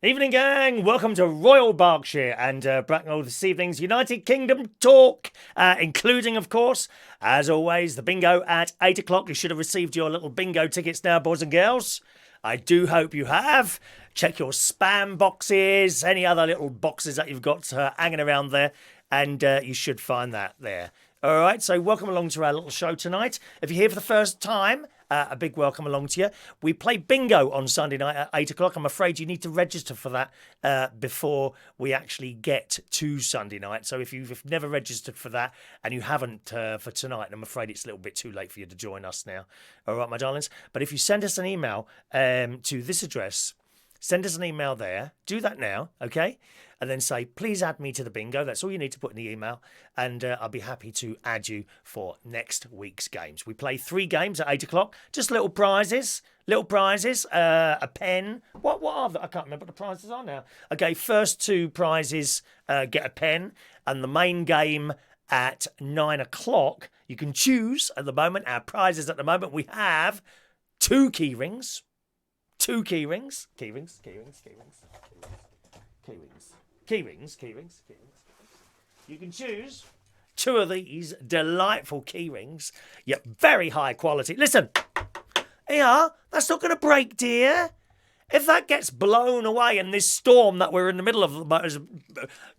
Evening, gang. Welcome to Royal Berkshire and Bracknell this evening's United Kingdom talk, including, of course, as always, the bingo at 8 o'clock. You should have received your little bingo tickets now, boys and girls. I do hope you have. Check your spam boxes, any other little boxes that you've got hanging around there, and you should find that there. All right, so welcome along to our little show tonight. If you're here for the first time, a big welcome along to you. We play bingo on Sunday night at 8 o'clock. I'm afraid you need to register for that before we actually get to Sunday night. So if you've never registered for that and you haven't for tonight, I'm afraid it's a little bit too late for you to join us now. All right, my darlings. But if you send us an email to this address, send us an email there. Do that now, okay? And then say, please add me to the bingo. That's all you need to put in the email. And I'll be happy to add you for next week's games. We play 3 games at 8 o'clock. Just little prizes. A pen. What are the, I can't remember what the prizes are now. Okay, first 2 prizes get a pen. And the main game at 9 o'clock, you can choose at the moment. Our prizes at the moment, we have 2 key rings. 2 key rings. Key rings. You can choose 2 of these delightful key rings, yet very high quality. Listen, here, that's not going to break, dear. If that gets blown away in this storm that we're in the middle of,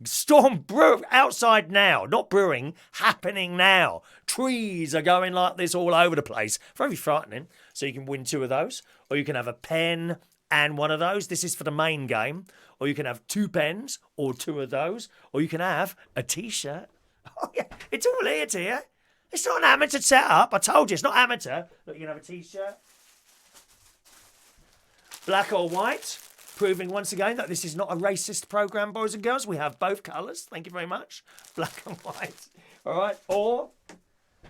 storm outside now, not brewing, happening now. Trees are going like this all over the place. Very frightening. So you can win 2 of those, or you can have a pen and 1 of those. This is for the main game. Or you can have 2 pens or 2 of those. Or you can have a T-shirt. Oh, yeah. It's all here, dear. It's not an amateur setup. I told you, it's not amateur. Look, you can have a T-shirt. Black or white. Proving once again that this is not a racist programme, boys and girls. We have both colours. Thank you very much. Black and white. All right. Or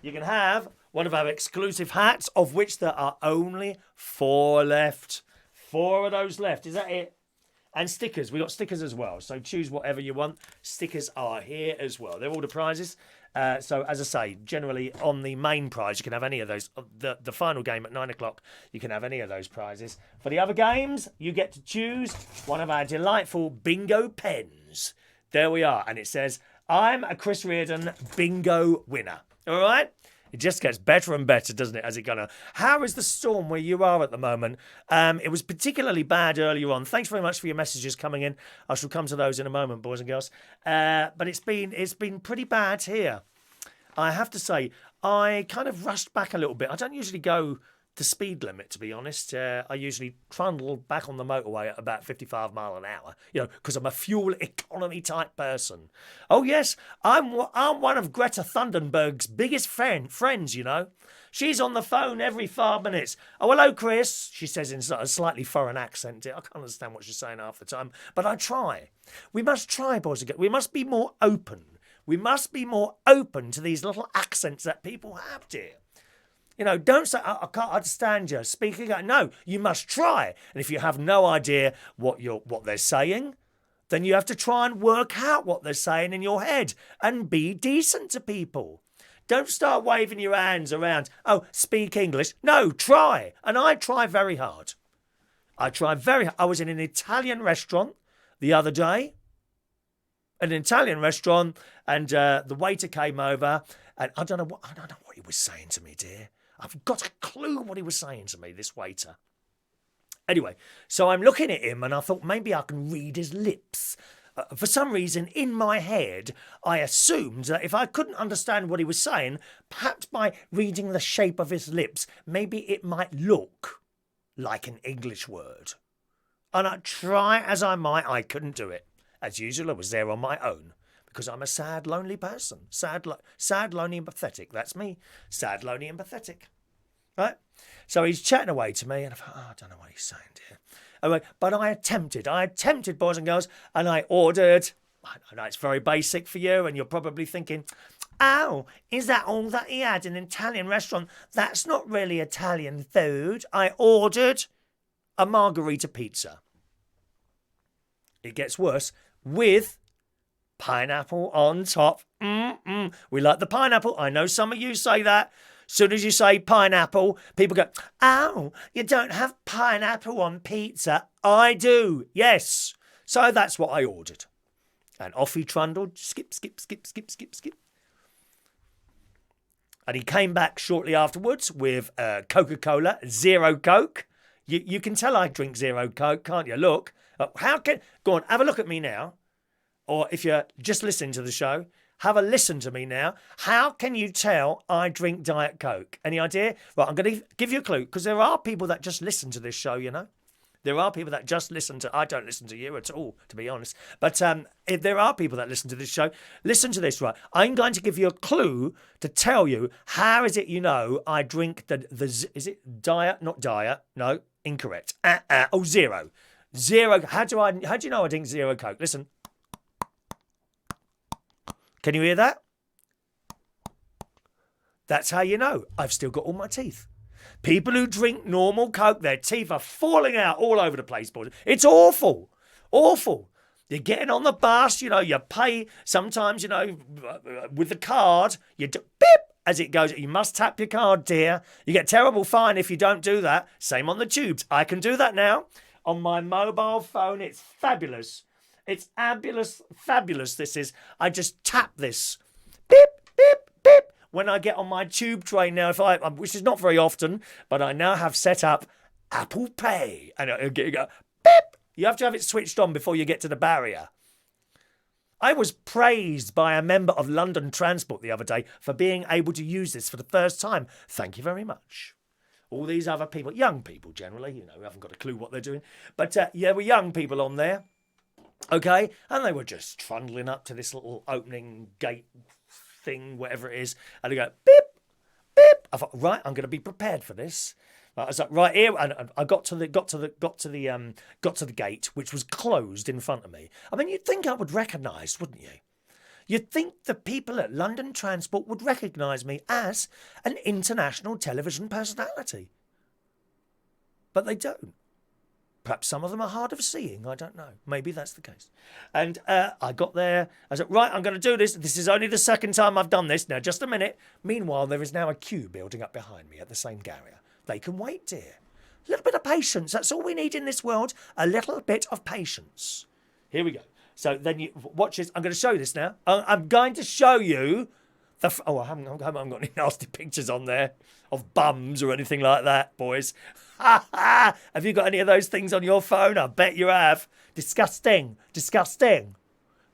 you can have one of our exclusive hats, of which there are only 4 left. 4 of those left. Is that it? And stickers. We got stickers as well. So choose whatever you want. Stickers are here as well. They're all the prizes. So as I say, generally on the main prize, you can have any of those. The final game at 9 o'clock, you can have any of those prizes. For the other games, you get to choose one of our delightful bingo pens. There we are. And it says, I'm a Chris Reardon bingo winner. All right? It just gets better and better, doesn't it, as it goes on. How is the storm where you are at the moment? It was particularly bad earlier on. Thanks very much for your messages coming in. I shall come to those in a moment, boys and girls. But it's been pretty bad here. I have to say, I kind of rushed back a little bit. I don't usually go the speed limit, to be honest. I usually trundle back on the motorway at about 55 mile an hour, because I'm a fuel economy type person. Oh, yes, I'm one of Greta Thunberg's biggest friends, She's on the phone every 5 minutes. Oh, hello, Chris, she says in a slightly foreign accent. I can't understand what she's saying half the time, but I try. We must try, boys and girls. We must be more open. We must be more open to these little accents that people have, dear. Don't say, I can't understand you speaking. No, you must try. And if you have no idea what they're saying, then you have to try and work out what they're saying in your head and be decent to people. Don't start waving your hands around. Oh, speak English. No, try. And I try very hard. I was in an Italian restaurant the other day. And the waiter came over, and I don't know what he was saying to me, dear. I've got a clue what he was saying to me, this waiter. Anyway, so I'm looking at him, and I thought maybe I can read his lips. For some reason, in my head, I assumed that if I couldn't understand what he was saying, perhaps by reading the shape of his lips, maybe it might look like an English word. And I try as I might, I couldn't do it. As usual, I was there on my own, because I'm a sad, lonely person. Sad, lonely and pathetic. That's me. Sad, lonely and pathetic. Right? So he's chatting away to me, and I thought, I don't know what he's saying, dear. Anyway, but I attempted, boys and girls, and I ordered. I know it's very basic for you, and you're probably thinking, oh, is that all that he had in an Italian restaurant? That's not really Italian food. I ordered a margherita pizza. It gets worse. With pineapple on top. We like the pineapple. I know some of you say that. Soon as you say pineapple, people go, oh, you don't have pineapple on pizza. I do, yes. So that's what I ordered. And off he trundled, skip, skip, skip, skip, skip, skip. And he came back shortly afterwards with Coca-Cola, zero Coke. You can tell I drink zero Coke, can't you? Look, go on, have a look at me now. Or if you're just listening to the show, have a listen to me now. How can you tell I drink Diet Coke? Any idea? Right, I'm going to give you a clue, because there are people that just listen to this show, you know. There are people that just listen to... I don't listen to you at all, to be honest. But if there are people that listen to this show, listen to this, right? I'm going to give you a clue to tell you how is it you know I drink the is it diet? Not diet. No, incorrect. Zero. Zero. How do you know I drink zero Coke? Listen. Can you hear that? That's how you know. I've still got all my teeth. People who drink normal Coke, their teeth are falling out all over the place, boys. It's awful. Awful. You're getting on the bus, you know, you pay sometimes, you know, with the card, you do beep as it goes. You must tap your card, dear. You get terrible fine if you don't do that. Same on the tubes. I can do that now on my mobile phone. It's fabulous. It's fabulous this is. I just tap this. Beep, beep, beep. When I get on my tube train now, which is not very often, but I now have set up Apple Pay. And it'll go, beep. You have to have it switched on before you get to the barrier. I was praised by a member of London Transport the other day for being able to use this for the first time. Thank you very much. All these other people, young people generally, you know, who haven't got a clue what they're doing. But yeah, there were young people on there. Okay, and they were just trundling up to this little opening gate thing, whatever it is, and they go beep, beep. I thought, right, I'm going to be prepared for this. I was like, right here, and I got to the gate, which was closed in front of me. I mean, you'd think I would recognise, wouldn't you? You'd think the people at London Transport would recognise me as an international television personality, but they don't. Perhaps some of them are hard of seeing. I don't know. Maybe that's the case. And I got there. I said, right, I'm going to do this. This is only the second time I've done this. Now, just a minute. Meanwhile, there is now a queue building up behind me at the same barrier. They can wait, dear. A little bit of patience. That's all we need in this world. A little bit of patience. Here we go. So then you watch this. I'm going to show you this now. I'm going to show you I haven't got any nasty pictures on there of bums or anything like that, boys. Have you got any of those things on your phone? I bet you have. Disgusting. Disgusting.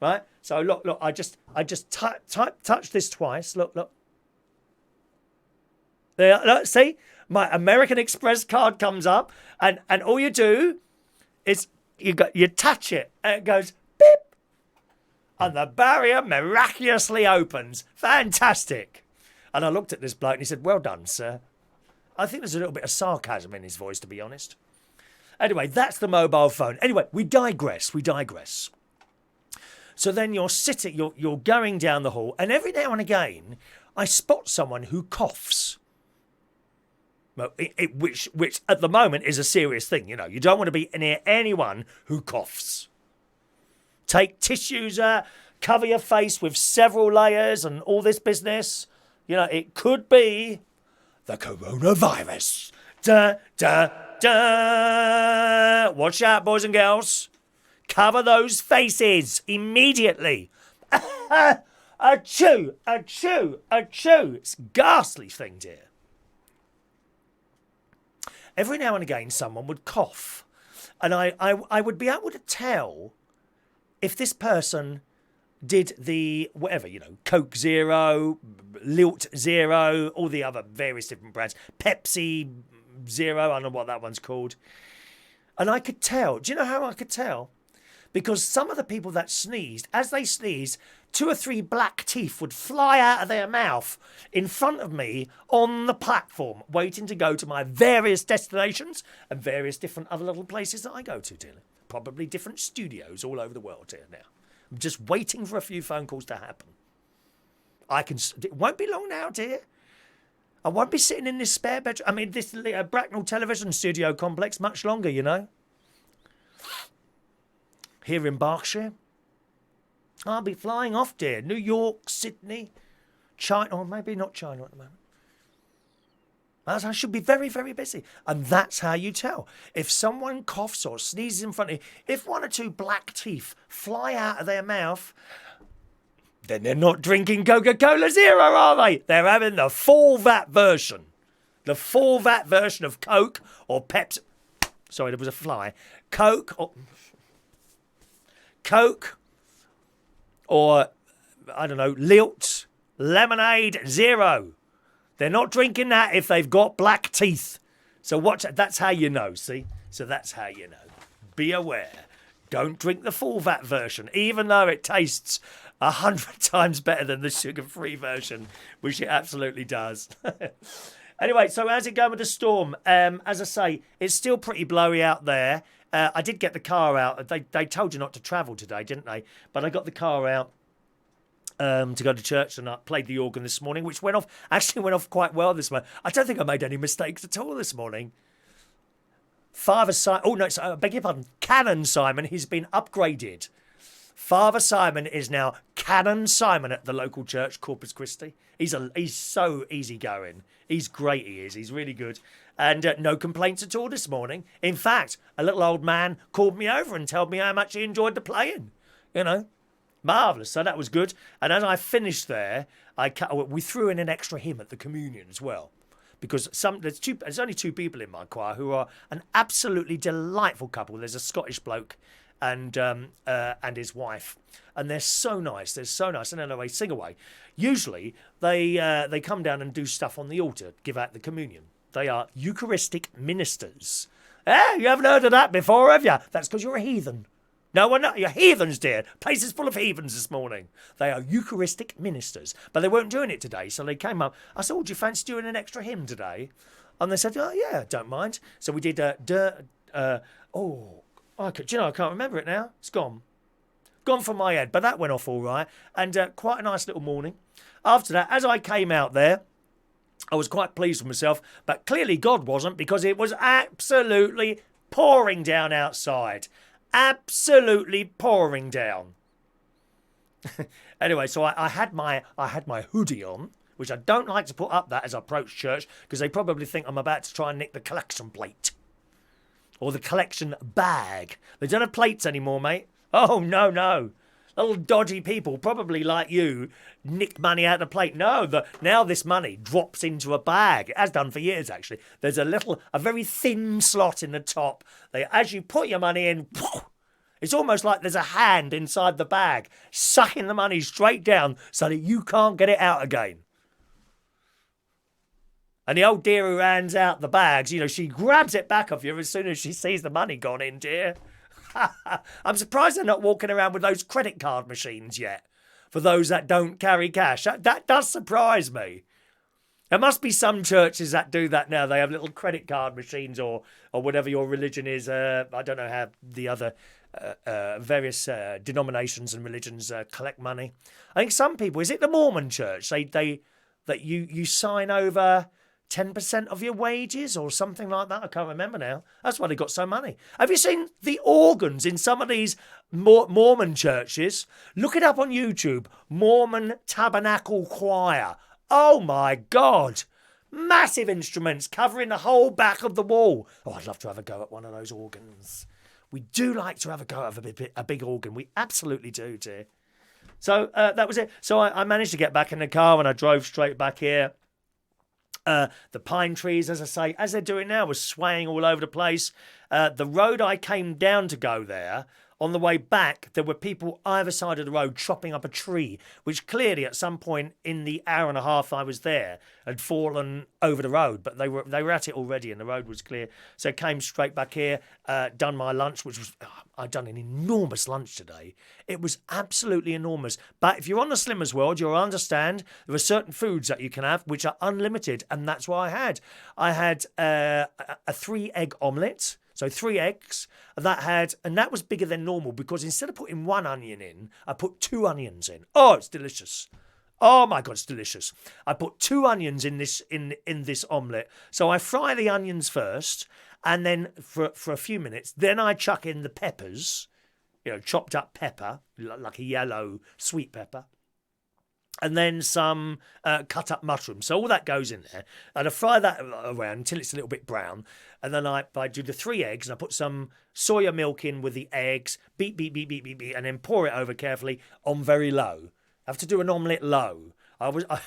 Right? So look, I just touch this twice. Look. There, look, see? My American Express card comes up and all you do is you touch it and it goes beep. And the barrier miraculously opens. Fantastic. And I looked at this bloke and he said, well done, sir. I think there's a little bit of sarcasm in his voice, to be honest. Anyway, that's the mobile phone. Anyway, we digress. So then you're sitting, you're going down the hall, and every now and again, I spot someone who coughs. Well, which at the moment is a serious thing. You know, you don't want to be near anyone who coughs. Take tissues, cover your face with several layers and all this business. You know, it could be the coronavirus. Da, da, da. Watch out, boys and girls. Cover those faces immediately. Achoo, achoo, achoo. It's a ghastly thing, dear. Every now and again, someone would cough. And I would be able to tell if this person did the, whatever, you know, Coke Zero, Lilt Zero, all the other various different brands, Pepsi Zero, I don't know what that one's called. And I could tell. Do you know how I could tell? Because some of the people that sneezed, as they sneezed, 2 or 3 black teeth would fly out of their mouth in front of me on the platform, waiting to go to my various destinations and various different other little places that I go to, dearly. Probably different studios all over the world here now. I'm just waiting for a few phone calls to happen. It won't be long now, dear. I won't be sitting in this spare bedroom. I mean, this Bracknell television studio complex much longer, you know. Here in Berkshire. I'll be flying off, dear. New York, Sydney, China, or maybe not China at the moment. As I should be very, very busy. And that's how you tell. If someone coughs or sneezes in front of you, if one or two black teeth fly out of their mouth, then they're not drinking Coca-Cola Zero, are they? They're having the full VAT version. The full VAT version of Coke or Pepsi. Sorry, there was a fly. Coke or I don't know, Lilt, Lemonade Zero. They're not drinking that if they've got black teeth. So watch that. That's how you know, see? So that's how you know. Be aware. Don't drink the full VAT version, even though it tastes 100 times better than the sugar-free version, which it absolutely does. Anyway, so how's it going with the storm? As I say, it's still pretty blowy out there. I did get the car out. They told you not to travel today, didn't they? But I got the car out to go to church, and I played the organ this morning, which went off quite well this morning. I don't think I made any mistakes at all this morning. Father Simon, I beg your pardon, Canon Simon, he's been upgraded. Father Simon is now Canon Simon at the local church, Corpus Christi. He's so easygoing. He's great, he is. He's really good. And no complaints at all this morning. In fact, a little old man called me over and told me how much he enjoyed the playing. You know, marvellous. So that was good. And as I finished there, we threw in an extra hymn at the communion as well. Because there's only two people in my choir who are an absolutely delightful couple. There's a Scottish bloke and his wife, and they're so nice. They're so nice, and anyway, sing away. Usually they come down and do stuff on the altar, give out the communion. They are Eucharistic ministers. You haven't heard of that before, have you? That's because you're a heathen. No, we're not. You're heathens, dear. Place is full of heathens this morning. They are Eucharistic ministers. But they weren't doing it today, so they came up. I said, do you fancy doing an extra hymn today? And they said, oh, yeah, don't mind. So we did, do you know, I can't remember it now. It's gone. Gone from my head, but that went off all right. And quite a nice little morning. After that, as I came out there, I was quite pleased with myself, but clearly God wasn't, because it was absolutely pouring down outside. Absolutely pouring down. Anyway, so I had my hoodie on, which I don't like to put up that as I approach church, because they probably think I'm about to try and nick the collection plate. Or the collection bag. They don't have plates anymore, mate. Oh, no. Little dodgy people, probably like you, nick money out of the plate. No, now this money drops into a bag. It has done for years, actually. There's a very thin slot in the top. As you put your money in, it's almost like there's a hand inside the bag, sucking the money straight down so that you can't get it out again. And the old dear who hands out the bags, you know, she grabs it back off you as soon as she sees the money gone in, dear. I'm surprised they're not walking around with those credit card machines yet, for those that don't carry cash. That does surprise me. There must be some churches that do that now. They have little credit card machines or whatever your religion is. I don't know how the other various denominations and religions collect money. I think some people, is it the Mormon church? That you sign over 10% of your wages or something like that. I can't remember now. That's why they got so money. Have you seen the organs in some of these Mormon churches? Look it up on YouTube. Mormon Tabernacle Choir. Oh my God. Massive instruments covering the whole back of the wall. Oh, I'd love to have a go at one of those organs. We do like to have a go at a big organ. We absolutely do, dear. So that was it. So I managed to get back in the car and I drove straight back here. The pine trees, as I say, as they're doing now, were swaying all over the place. The road I came down to go there, on the way back, there were people either side of the road chopping up a tree, which clearly at some point in the hour and a half I was there had fallen over the road. But they were at it already and the road was clear. So I came straight back here, done my lunch, which was... I'd done an enormous lunch today. It was absolutely enormous. But if you're on the Slimmers World, you'll understand there are certain foods that you can have which are unlimited, and that's what I had. I had a 3-egg omelette, so 3 eggs. That was bigger than normal because instead of putting 1 onion in, I put 2 onions in. Oh, it's delicious. Oh my God, it's delicious. I put 2 onions in this omelette. So I fry the onions first, and then for a few minutes, then I chuck in the peppers, chopped up pepper, like a yellow sweet pepper. and then some cut up mushrooms. So all that goes in there. And I fry that around until it's a little bit brown. And then I do the 3 eggs and I put some soya milk in with the eggs, beat, and then pour it over carefully on very low. I have to do an omelette low.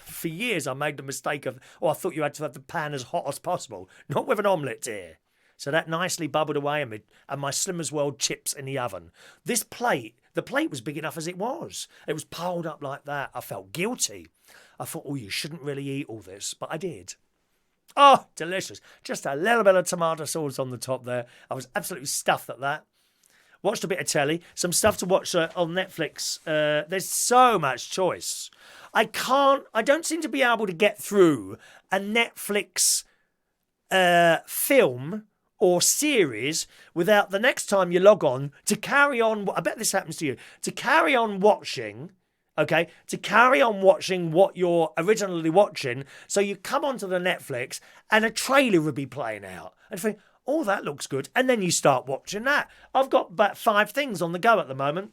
For years I made the mistake of, I thought you had to have the pan as hot as possible. Not with an omelette, dear. So that nicely bubbled away and my Slimmers World chips in the oven. The plate was big enough as it was. It was piled up like that. I felt guilty. I thought, you shouldn't really eat all this, but I did. Oh, delicious. Just a little bit of tomato sauce on the top there. I was absolutely stuffed at that. Watched a bit of telly. Some stuff to watch on Netflix. There's so much choice. I don't seem to be able to get through a Netflix film or series without the next time you log on to carry on. I bet this happens to you. To carry on watching, okay? To carry on watching what you're originally watching. So you come onto the Netflix and a trailer will be playing out. And you think, that looks good. And then you start watching that. I've got about 5 things on the go at the moment.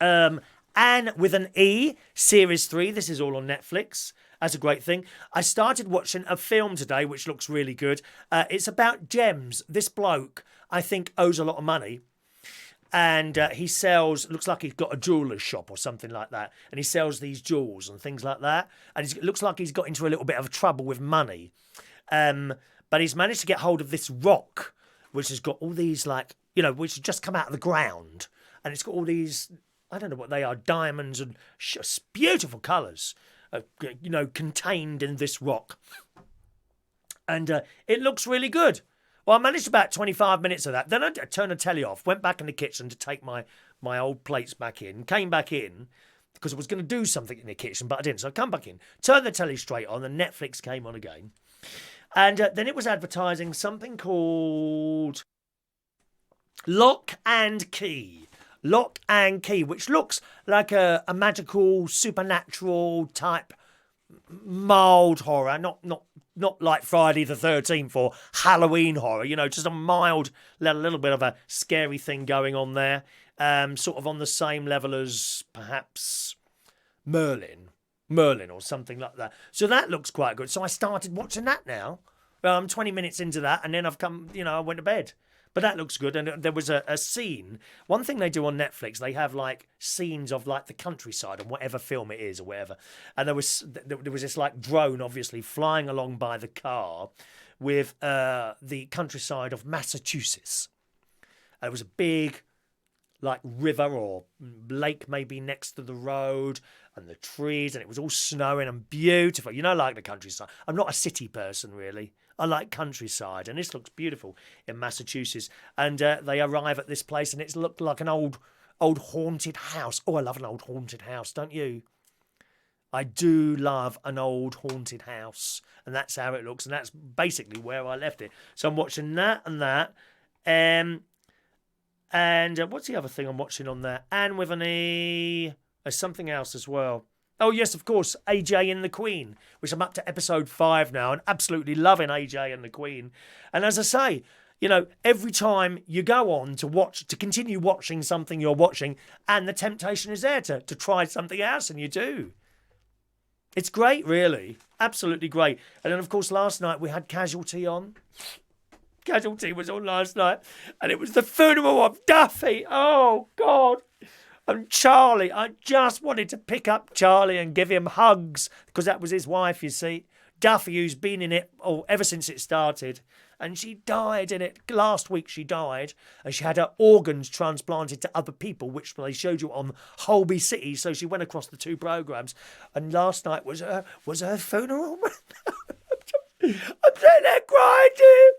Anne with an E, Series 3. This is all on Netflix. That's a great thing. I started watching a film today, which looks really good. It's about gems. This bloke, I think, owes a lot of money. And he sells, looks like he's got a jeweller's shop or something like that. And he sells these jewels and things like that. And it looks like he's got into a little bit of trouble with money. But he's managed to get hold of this rock, which has got all these, which has just come out of the ground. And it's got all these, I don't know what they are, diamonds and beautiful colours. Contained in this rock. And it looks really good. Well, I managed about 25 minutes of that. Then I turned the telly off, went back in the kitchen to take my old plates back in, came back in because I was going to do something in the kitchen, but I didn't. So I come back in, turned the telly straight on, and Netflix came on again. And then it was advertising something called Lock and Key. Lock and Key, which looks like a magical, supernatural type mild horror, not like Friday the 13th or Halloween horror, just a mild, little bit of a scary thing going on there, sort of on the same level as perhaps Merlin or something like that. So that looks quite good. So I started watching that now. I'm 20 minutes into that, and then I've come, I went to bed. But that looks good. And there was a scene. One thing they do on Netflix, they have scenes of the countryside and whatever film it is or whatever. And there was this drone obviously flying along by the car with the countryside of Massachusetts. And it was a big river or lake maybe next to the road and the trees, and it was all snowing and beautiful. Like the countryside. I'm not a city person really. I like countryside, and this looks beautiful in Massachusetts. And they arrive at this place, and it's looked like an old haunted house. Oh, I love an old haunted house, don't you? I do love an old haunted house, and that's how it looks, and that's basically where I left it. So I'm watching that and that. And what's the other thing I'm watching on there? Anne with an E. There's something else as well. Oh, yes, of course, AJ and the Queen, which I'm up to episode 5 now and absolutely loving AJ and the Queen. And as I say, every time you go on to continue watching something you're watching, and the temptation is there to try something else, and you do. It's great, really. Absolutely great. And then, of course, last night we had Casualty on. Casualty was on last night, and it was the funeral of Duffy. Oh, God. And Charlie, I just wanted to pick up Charlie and give him hugs because that was his wife, you see. Duffy, who's been in it ever since it started. And she died in it. Last week she died. And she had her organs transplanted to other people, which they showed you on Holby City. So she went across the 2 programmes. And last night was her funeral. I'm sitting there crying, dear.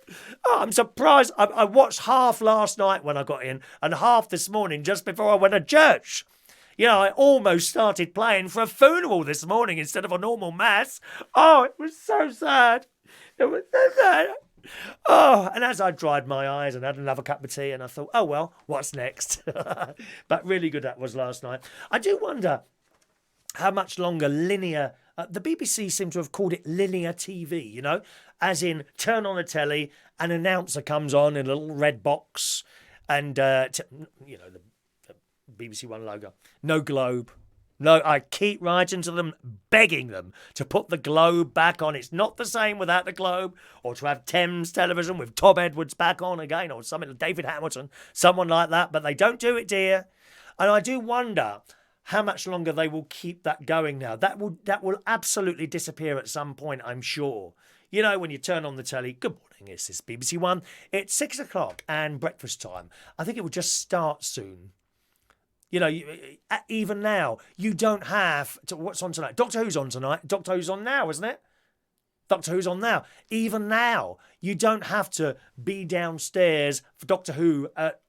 Oh, I'm surprised. I watched half last night when I got in and half this morning just before I went to church. I almost started playing for a funeral this morning instead of a normal mass. Oh, it was so sad. It was so sad. Oh, and as I dried my eyes and had another cup of tea and I thought, oh, well, what's next? But really good that was last night. I do wonder how much longer linear... the BBC seem to have called it linear TV, as in turn on a telly, an announcer comes on in a little red box and, the BBC One logo. No globe, No, I keep writing to them, begging them to put the Globe back on. It's not the same without the Globe, or to have Thames Television with Tom Edwards back on again, or something like David Hamilton, someone like that. But they don't do it, dear. And I do wonder how much longer they will keep that going now. That will absolutely disappear at some point, I'm sure. You know, when you turn on the telly, good morning, this is BBC One. It's 6 o'clock and breakfast time. I think it will just start soon. You know, even now, you don't have to. What's on tonight? Doctor Who's on tonight. Doctor Who's on now, isn't it? Doctor Who's on now. Even now, you don't have to be downstairs for Doctor Who at,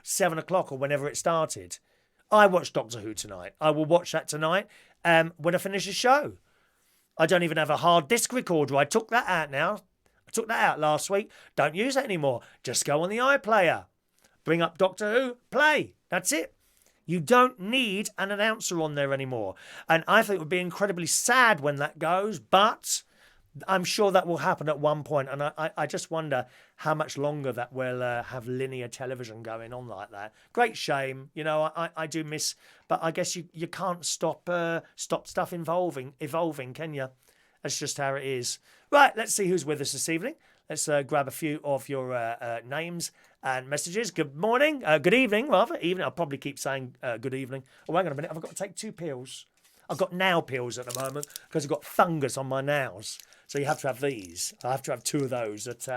7 o'clock or whenever it started. I watched Doctor Who tonight. I will watch that tonight when I finish the show. I don't even have a hard disk recorder. I took that out now. I took that out last week. Don't use it anymore. Just go on the iPlayer. Bring up Doctor Who. Play. That's it. You don't need an announcer on there anymore. And I think it would be incredibly sad when that goes, but I'm sure that will happen at one point. And I just wonder how much longer that will have linear television going on like that. Great shame. You know, I do miss, but I guess you can't stop stuff evolving, can you? That's just how it is. Right, let's see who's with us this evening. Let's grab a few of your names and messages. Good morning. Good evening, rather. Evening. I'll probably keep saying good evening. Oh, hang on a minute. I've got to take 2 pills. I've got nail pills at the moment because I've got fungus on my nails. So you have to have these. I have to have 2 of those at...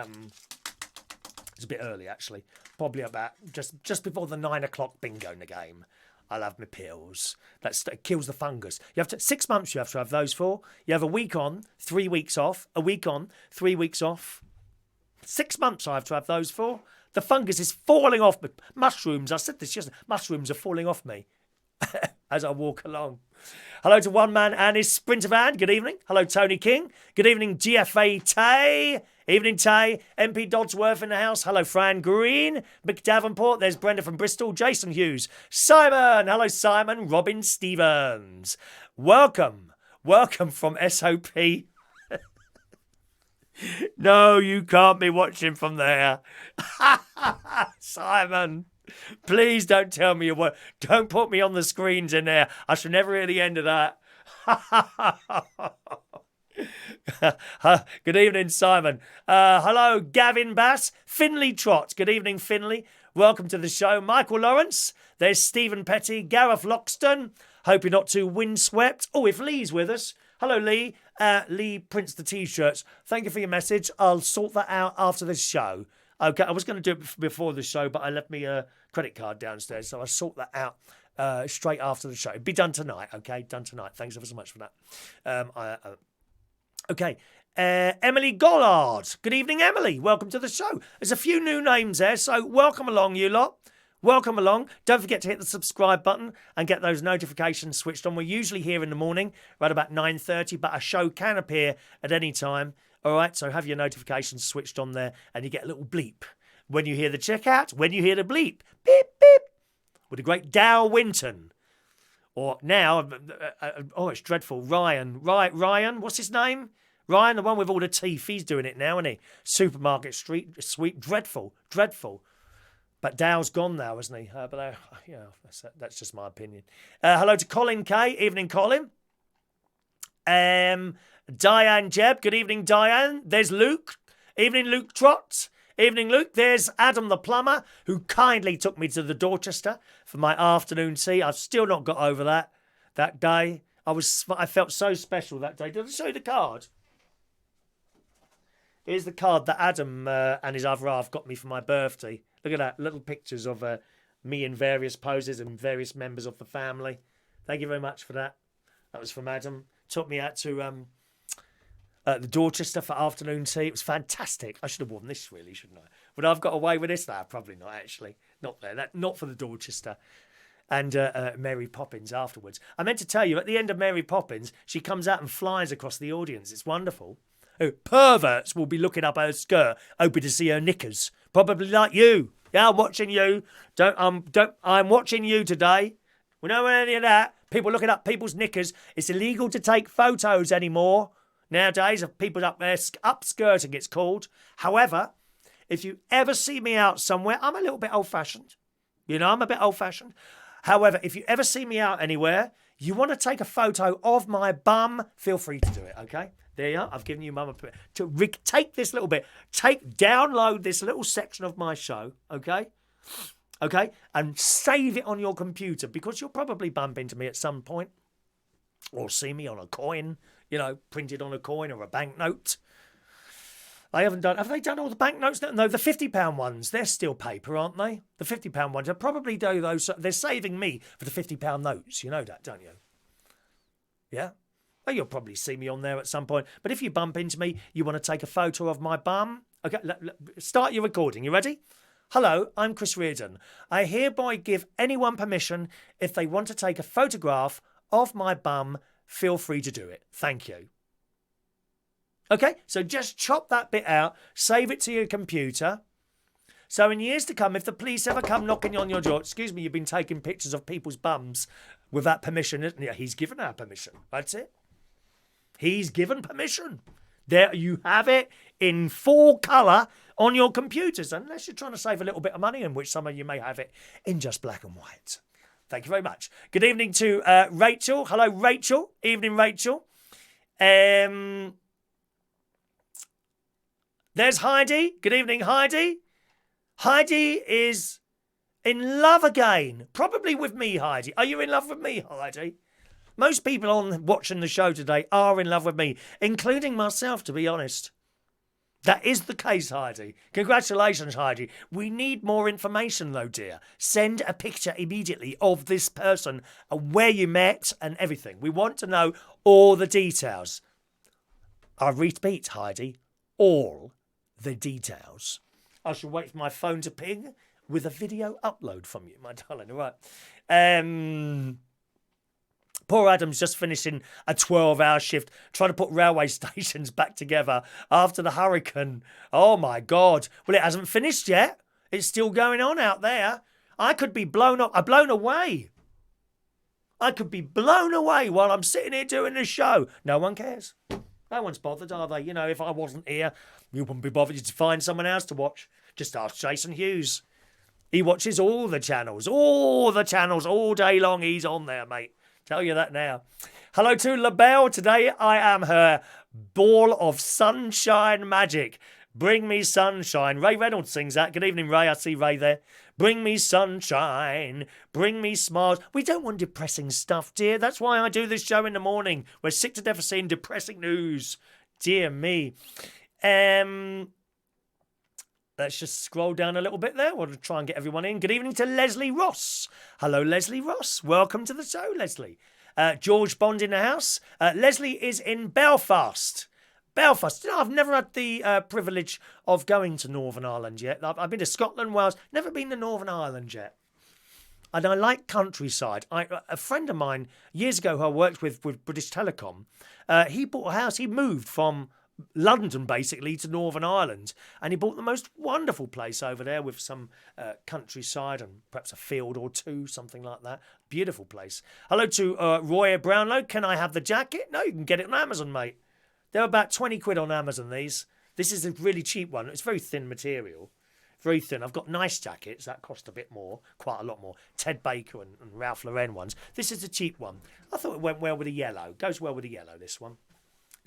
It's a bit early, actually. Probably about just before the 9 o'clock bingo in the game. I'll have my pills. That kills the fungus. You have to 6 months. You have to have those for. You have a week on, 3 weeks off. A week on, 3 weeks off. 6 months I have to have those for. The fungus is falling off me. Mushrooms, I said this yesterday. Mushrooms are falling off me as I walk along. Hello to One Man and his Sprinter Van. Good evening. Hello, Tony King. Good evening, GFA Tay. Evening, Tay. MP Dodsworth in the house. Hello, Fran Green. Mick Davenport. There's Brenda from Bristol. Jason Hughes. Simon. Hello, Simon. Robin Stevens. Welcome. Welcome from SOP. No, you can't be watching from there. Simon, please don't tell me your word. Don't put me on the screens in there. I shall never hear the end of that. Good evening, Simon. Hello, Gavin Bass. Finley Trott. Good evening, Finley. Welcome to the show. Michael Lawrence. There's Stephen Petty. Gareth Loxton. Hope you're not too windswept. Oh, if Lee's with us. Hello, Lee. Lee prints the T-shirts. Thank you for your message. I'll sort that out after this show. Okay, I was going to do it before the show, but I left my credit card downstairs, so I'll sort that out straight after the show. It'll be done tonight, okay? Done tonight. Thanks ever so much for that. Okay. Emily Gollard. Good evening, Emily. Welcome to the show. There's a few new names there, so welcome along, you lot. Welcome along. Don't forget to hit the subscribe button and get those notifications switched on. We're usually here in the morning, right about 9:30, but a show can appear at any time. All right, so have your notifications switched on there and you get a little bleep when you hear the checkout, when you hear the bleep. Beep, beep. With the great Dow Winton. Or now, it's dreadful, Ryan. Ryan, what's his name? Ryan, the one with all the teeth. He's doing it now, isn't he? Supermarket Street, sweet, dreadful. But Dow's gone now, isn't he? But that's just my opinion. Hello to Colin K. Evening, Colin. Diane Jebb. Good evening, Diane. There's Luke. Evening, Luke Trott. Evening, Luke. There's Adam the plumber, who kindly took me to the Dorchester for my afternoon tea. I've still not got over that day. I felt so special that day. Did I show you the card? Here's the card that Adam and his other half got me for my birthday. Look at that. Little pictures of me in various poses and various members of the family. Thank you very much for that. That was from Adam. Took me out to the Dorchester for afternoon tea. It was fantastic. I should have worn this, really, shouldn't I? Would I have got away with this? No, probably not, actually. Not there. Not for the Dorchester. And Mary Poppins afterwards. I meant to tell you, at the end of Mary Poppins, she comes out and flies across the audience. It's wonderful. Perverts will be looking up her skirt, hoping to see her knickers. Probably like you. Yeah, I'm watching you. I'm watching you today. We don't want any of that. People looking up people's knickers. It's illegal to take photos anymore nowadays of people up there, upskirting it's called. However, if you ever see me out somewhere, I'm a little bit old-fashioned. You know, I'm a bit old-fashioned. However, if you ever see me out anywhere, You want to take a photo of my bum? Feel free to do it, okay? There you are. I've given you mum to take this little bit. Download this little section of my show, okay? Okay? And save it on your computer because you'll probably bump into me at some point or see me on a coin, printed on a coin or a banknote. Have they done all the banknotes? No, the £50 ones, they're still paper, aren't they? The £50 ones, they'll probably do those. They're saving me for the £50 notes. You know that, don't you? Yeah? Well, you'll probably see me on there at some point. But if you bump into me, you want to take a photo of my bum? Okay, start your recording. You ready? Hello, I'm Chris Reardon. I hereby give anyone permission if they want to take a photograph of my bum, feel free to do it. Thank you. Okay, so just chop that bit out, save it to your computer. So in years to come, if the police ever come knocking on your door, excuse me, you've been taking pictures of people's bums without permission, isn't it? He's given our permission. That's it. He's given permission. There you have it in full colour on your computers, unless you're trying to save a little bit of money, in which some of you may have it in just black and white. Thank you very much. Good evening to Rachel. Hello, Rachel. Evening, Rachel. There's Heidi. Good evening, Heidi. Heidi is in love again. Probably with me, Heidi. Are you in love with me, Heidi? Most people on watching the show today are in love with me, including myself, to be honest. That is the case, Heidi. Congratulations, Heidi. We need more information, though, dear. Send a picture immediately of this person, where you met and everything. We want to know all the details. I repeat, Heidi, all the details. I shall wait for my phone to ping with a video upload from you, my darling. All right. Poor Adam's just finishing a 12-hour shift trying to put railway stations back together after the hurricane. Oh, my God. Well, it hasn't finished yet. It's still going on out there. I could be blown away. I could be blown away while I'm sitting here doing this show. No one cares. No one's bothered, are they? If I wasn't here, you wouldn't be bothered to find someone else to watch. Just ask Jason Hughes. He watches all the channels all day long. He's on there, mate. Tell you that now. Hello to LaBelle. Today I am her ball of sunshine magic. Bring me sunshine. Ray Reynolds sings that. Good evening, Ray. I see Ray there. Bring me sunshine. Bring me smiles. We don't want depressing stuff, dear. That's why I do this show in the morning. We're sick to death of seeing depressing news. Dear me. Let's just scroll down a little bit there. We'll try and get everyone in. Good evening to Leslie Ross. Hello, Leslie Ross. Welcome to the show, Leslie. George Bond in the house. Leslie is in Belfast. Belfast. I've never had the privilege of going to Northern Ireland yet. I've been to Scotland, Wales. Never been to Northern Ireland yet. And I like countryside. A friend of mine years ago who I worked with British Telecom, he bought a house. He moved from London, basically, to Northern Ireland. And he bought the most wonderful place over there with some countryside and perhaps a field or two, something like that. Beautiful place. Hello to Roy Brownlow. Can I have the jacket? No, you can get it on Amazon, mate. They're about 20 quid on Amazon, these. This is a really cheap one. It's very thin material. Very thin. I've got nice jackets. That cost a bit more. Quite a lot more. Ted Baker and Ralph Lauren ones. This is a cheap one. I thought it went well with the yellow. Goes well with the yellow, this one.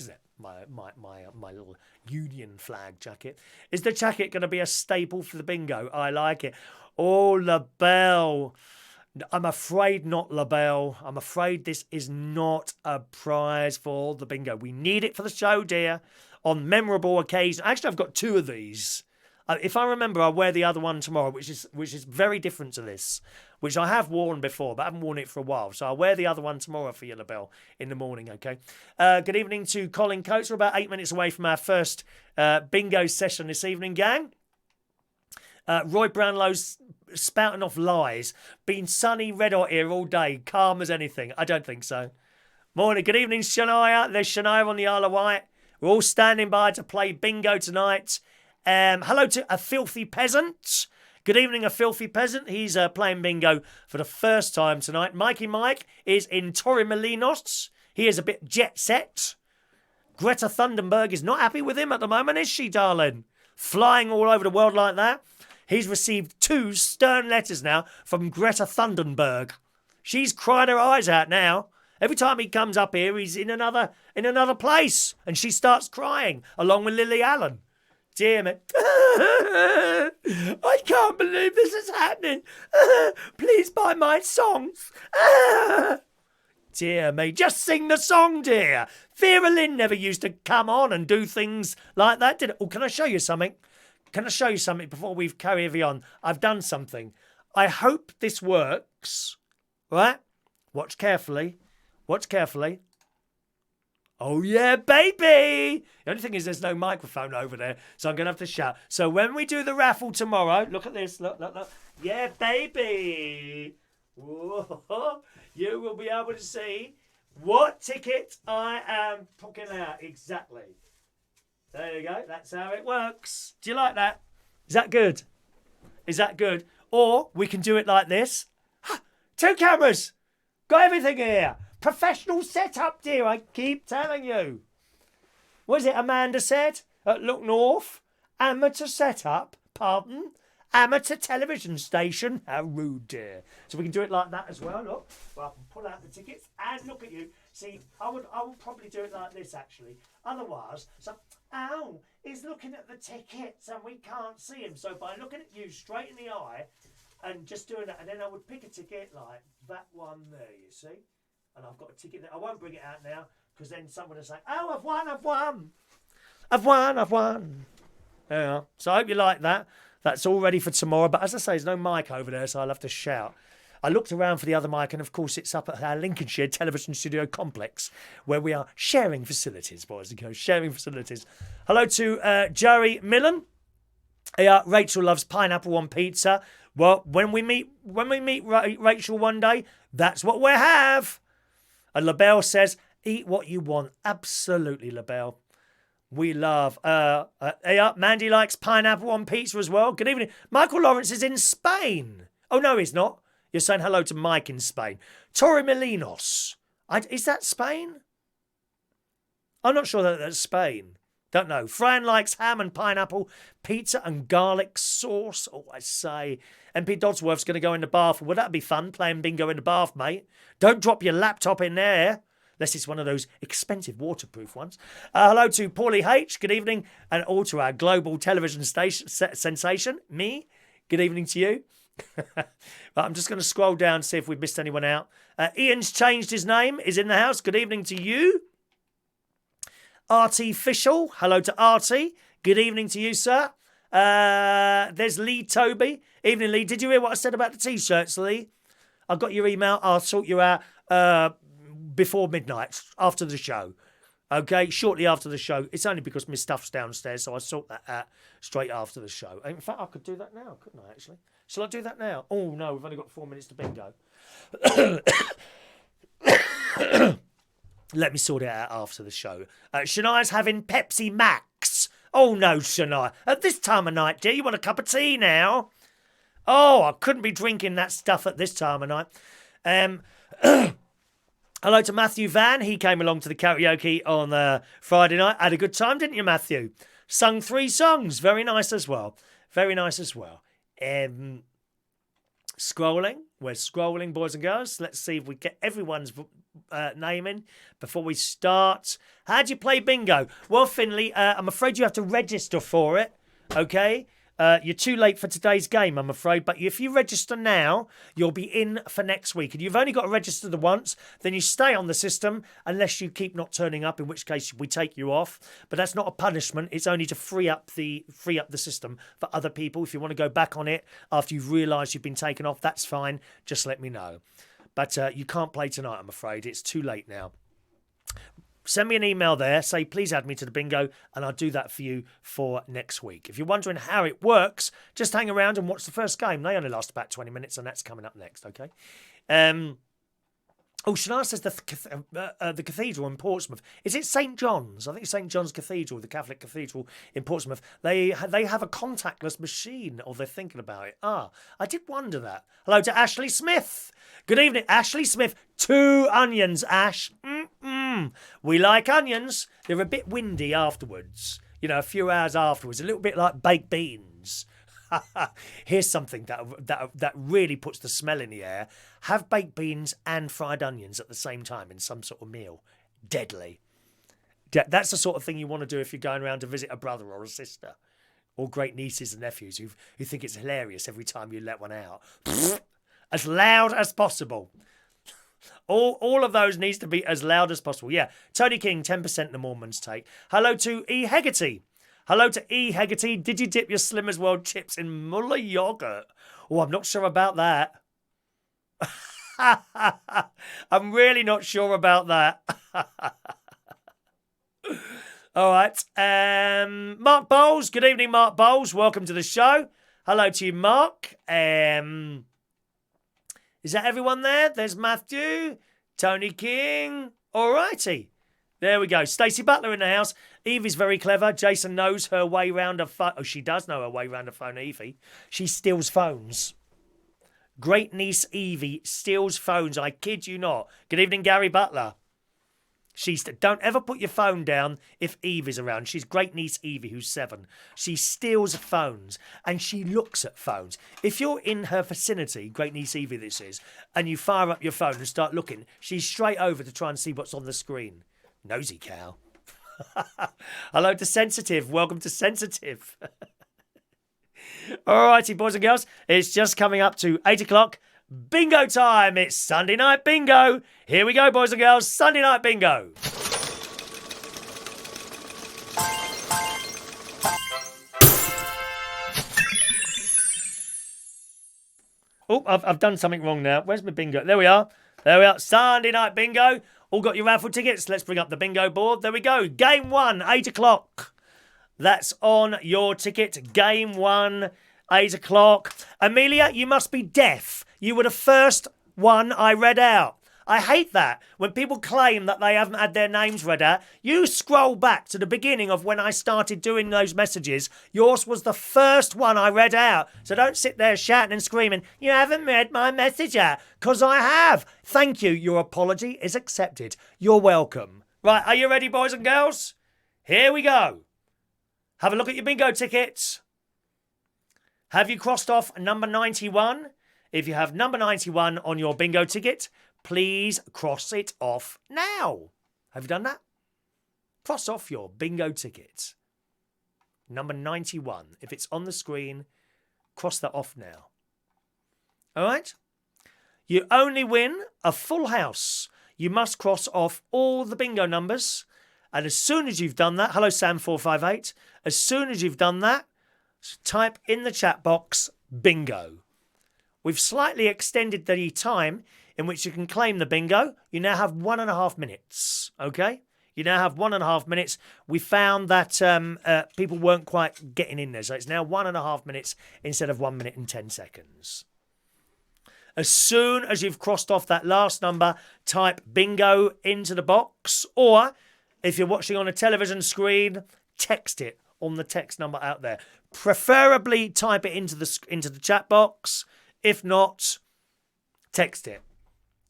Isn't it? My little Union flag jacket. Is the jacket going to be a staple for the bingo? I like it. Oh, LaBelle. I'm afraid not, LaBelle. I'm afraid this is not a prize for the bingo. We need it for the show, dear. On memorable occasions. Actually, I've got two of these. If I remember, I'll wear the other one tomorrow, which is very different to this, which I have worn before, but I haven't worn it for a while. So I'll wear the other one tomorrow for you, LaBelle, in the morning, okay? Good evening to Colin Coates. We're about 8 minutes away from our first bingo session this evening, gang. Roy Brownlow's spouting off lies. Been sunny, red hot here all day, calm as anything. I don't think so. Morning. Good evening, Shania. There's Shania on the Isle of Wight. We're all standing by to play bingo tonight. Hello to a filthy peasant. Good evening, a filthy peasant. He's playing bingo for the first time tonight. Mikey Mike is in Torremolinos. He is a bit jet set. Greta Thunberg is not happy with him at the moment, is she, darling? Flying all over the world like that. He's received 2 stern letters now from Greta Thunberg. She's cried her eyes out now. Every time he comes up here, he's in another place, and she starts crying along with Lily Allen. Dear me. I can't believe this is happening. Please buy my songs. Dear me, just sing the song, dear. Vera Lynn never used to come on and do things like that, did it? Oh, can I show you something? Can I show you something before we carry on? I've done something. I hope this works. Right? Watch carefully. Watch carefully. Oh, yeah, baby. The only thing is there's no microphone over there, so I'm going to have to shout. So when we do the raffle tomorrow, look at this. Look. Yeah, baby. Whoa. You will be able to see what ticket I am talking out exactly. There you go. That's how it works. Do you like that? Is that good? Is that good? Or we can do it like this. 2 cameras. Got everything here. Professional setup, dear, I keep telling you. What is it Amanda said at Look North? Amateur setup, pardon? Amateur television station? How rude, dear. So we can do it like that as well, look. Well, I can pull out the tickets and look at you. See, I would probably do it like this, actually. Otherwise, Al is looking at the tickets and we can't see him. So by looking at you straight in the eye and just doing that, and then I would pick a ticket like that one there, you see? And I've got a ticket there. I won't bring it out now because then someone will say, oh, I've won. Yeah. So I hope you like that. That's all ready for tomorrow. But as I say, there's no mic over there, so I'll have to shout. I looked around for the other mic, and of course it's up at our Lincolnshire Television Studio Complex, where we are sharing facilities, boys and girls, sharing facilities. Hello to Jerry Millen. Yeah, Rachel loves pineapple on pizza. Well, when we meet Rachel one day, that's what we'll have. And LaBelle says, eat what you want. Absolutely, LaBelle. We love. Mandy likes pineapple on pizza as well. Good evening. Michael Lawrence is in Spain. Oh, no, he's not. You're saying hello to Mike in Spain. Torremolinos. Is that Spain? I'm not sure that that's Spain. Don't know. Fran likes ham and pineapple, pizza and garlic sauce. Oh, I say. MP Dodsworth's going to go in the bath. Would that be fun, playing bingo in the bath, mate? Don't drop your laptop in there, unless it's one of those expensive waterproof ones. Hello to Paulie H. Good evening. And all to our global television station sensation, me. Good evening to you. But I'm just going to scroll down, see if we've missed anyone out. Ian's changed his name, is in the house. Good evening to you. Artificial. Hello to Artie. Good evening to you, sir. There's Lee Toby. Evening, Lee. Did you hear what I said about the T-shirts, Lee? I got your email. I'll sort you out before midnight, after the show. Okay, shortly after the show. It's only because my stuff's downstairs, so I sort that out straight after the show. In fact, I could do that now, couldn't I, actually? Shall I do that now? Oh, no, we've only got 4 minutes to bingo. Let me sort it out after the show. Shania's having Pepsi Max. Oh, no, Shania. At this time of night, dear, you want a cup of tea now? Oh, I couldn't be drinking that stuff at this time of night. Hello to Matthew Van. He came along to the karaoke on Friday night. Had a good time, didn't you, Matthew? Sung 3 songs. Very nice as well. Very nice as well. Scrolling. We're scrolling, boys and girls. Let's see if we get everyone's name in before we start. How do you play bingo? Well, Finley, I'm afraid you have to register for it. Okay? You're too late for today's game, I'm afraid. But if you register now, you'll be in for next week. And you've only got to register the once. Then you stay on the system unless you keep not turning up, in which case we take you off. But that's not a punishment. It's only to free up the system for other people. If you want to go back on it after you've realised you've been taken off, that's fine. Just let me know. But you can't play tonight, I'm afraid. It's too late now. Send me an email there, say please add me to the bingo, and I'll do that for you for next week. If you're wondering how it works, just hang around and watch the first game. They only last about 20 minutes, and that's coming up next, okay? Shania says the cathedral in Portsmouth. Is it St. John's? I think it's St. John's Cathedral, the Catholic Cathedral in Portsmouth. They have a contactless machine, or they're thinking about it. I did wonder that. Hello to Ashley Smith. Good evening, Ashley Smith. 2 onions, Ash. We like onions. They're a bit windy afterwards. You know, a few hours afterwards. A little bit like baked beans. Here's something that really puts the smell in the air. Have baked beans and fried onions at the same time in some sort of meal. Deadly. That's the sort of thing you want to do if you're going around to visit a brother or a sister. Or great nieces and nephews who think it's hilarious every time you let one out. As loud as possible. All of those needs to be as loud as possible. Yeah. Tony King, 10% the Mormon's take. Hello to E. Hegarty. Hello to E. Hegarty. Did you dip your Slimmers World chips in Muller yogurt? Oh, I'm not sure about that. I'm really not sure about that. All right. Mark Bowles. Good evening, Mark Bowles. Welcome to the show. Hello to you, Mark. Is that everyone there? There's Matthew, Tony King. All righty. There we go. Stacey Butler in the house. Evie's very clever. Jason knows her way round a phone. Oh, she does know her way round a phone, Evie. She steals phones. Great niece Evie steals phones. I kid you not. Good evening, Gary Butler. Don't ever put your phone down if Eve is around. She's great niece Evie, who's 7. She steals phones and she looks at phones. If you're in her vicinity, great niece Evie this is, and you fire up your phone and start looking, she's straight over to try and see what's on the screen. Nosy cow. Hello to Sensitive. Welcome to Sensitive. All righty, boys and girls. It's just coming up to 8 o'clock. Bingo time! It's Sunday night bingo! Here we go, boys and girls. Sunday night bingo! Oh, I've done something wrong now. Where's my bingo? There we are. There we are. Sunday night bingo. All got your raffle tickets. Let's bring up the bingo board. There we go. Game 1, 8 o'clock. That's on your ticket. Game 1, 8 o'clock. Amelia, you must be deaf. You were the first one I read out. I hate that. When people claim that they haven't had their names read out, you scroll back to the beginning of when I started doing those messages. Yours was the first one I read out. So don't sit there shouting and screaming, you haven't read my message out. Because I have. Thank you. Your apology is accepted. You're welcome. Right, are you ready, boys and girls? Here we go. Have a look at your bingo tickets. Have you crossed off number 91? If you have number 91 on your bingo ticket, please cross it off now. Have you done that? Cross off your bingo ticket. Number 91. If it's on the screen, cross that off now. All right? You only win a full house. You must cross off all the bingo numbers. And as soon as you've done that, hello Sam458, as soon as you've done that, type in the chat box, bingo. We've slightly extended the time in which you can claim the bingo. You now have 1.5 minutes, okay? You now have 1.5 minutes. We found that people weren't quite getting in there, so it's now 1.5 minutes instead of 1 minute and 10 seconds. As soon as you've crossed off that last number, type bingo into the box, or if you're watching on a television screen, text it on the text number out there. Preferably type it into the chat box. If not, text it.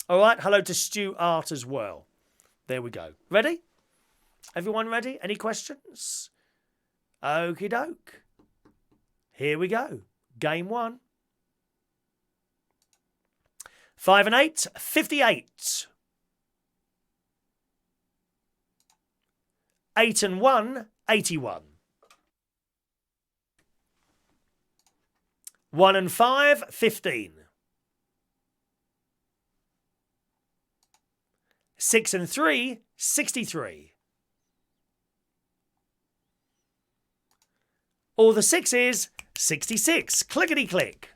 All right. Hello to Stu Art as well. There we go. Ready? Everyone ready? Any questions? Okie doke. Here we go. Game 1. 5 and 8, 58. 8 and 1, 81. 1 and 5, 15. 6 and 3, 63. All the 6s, 66. Clickety click.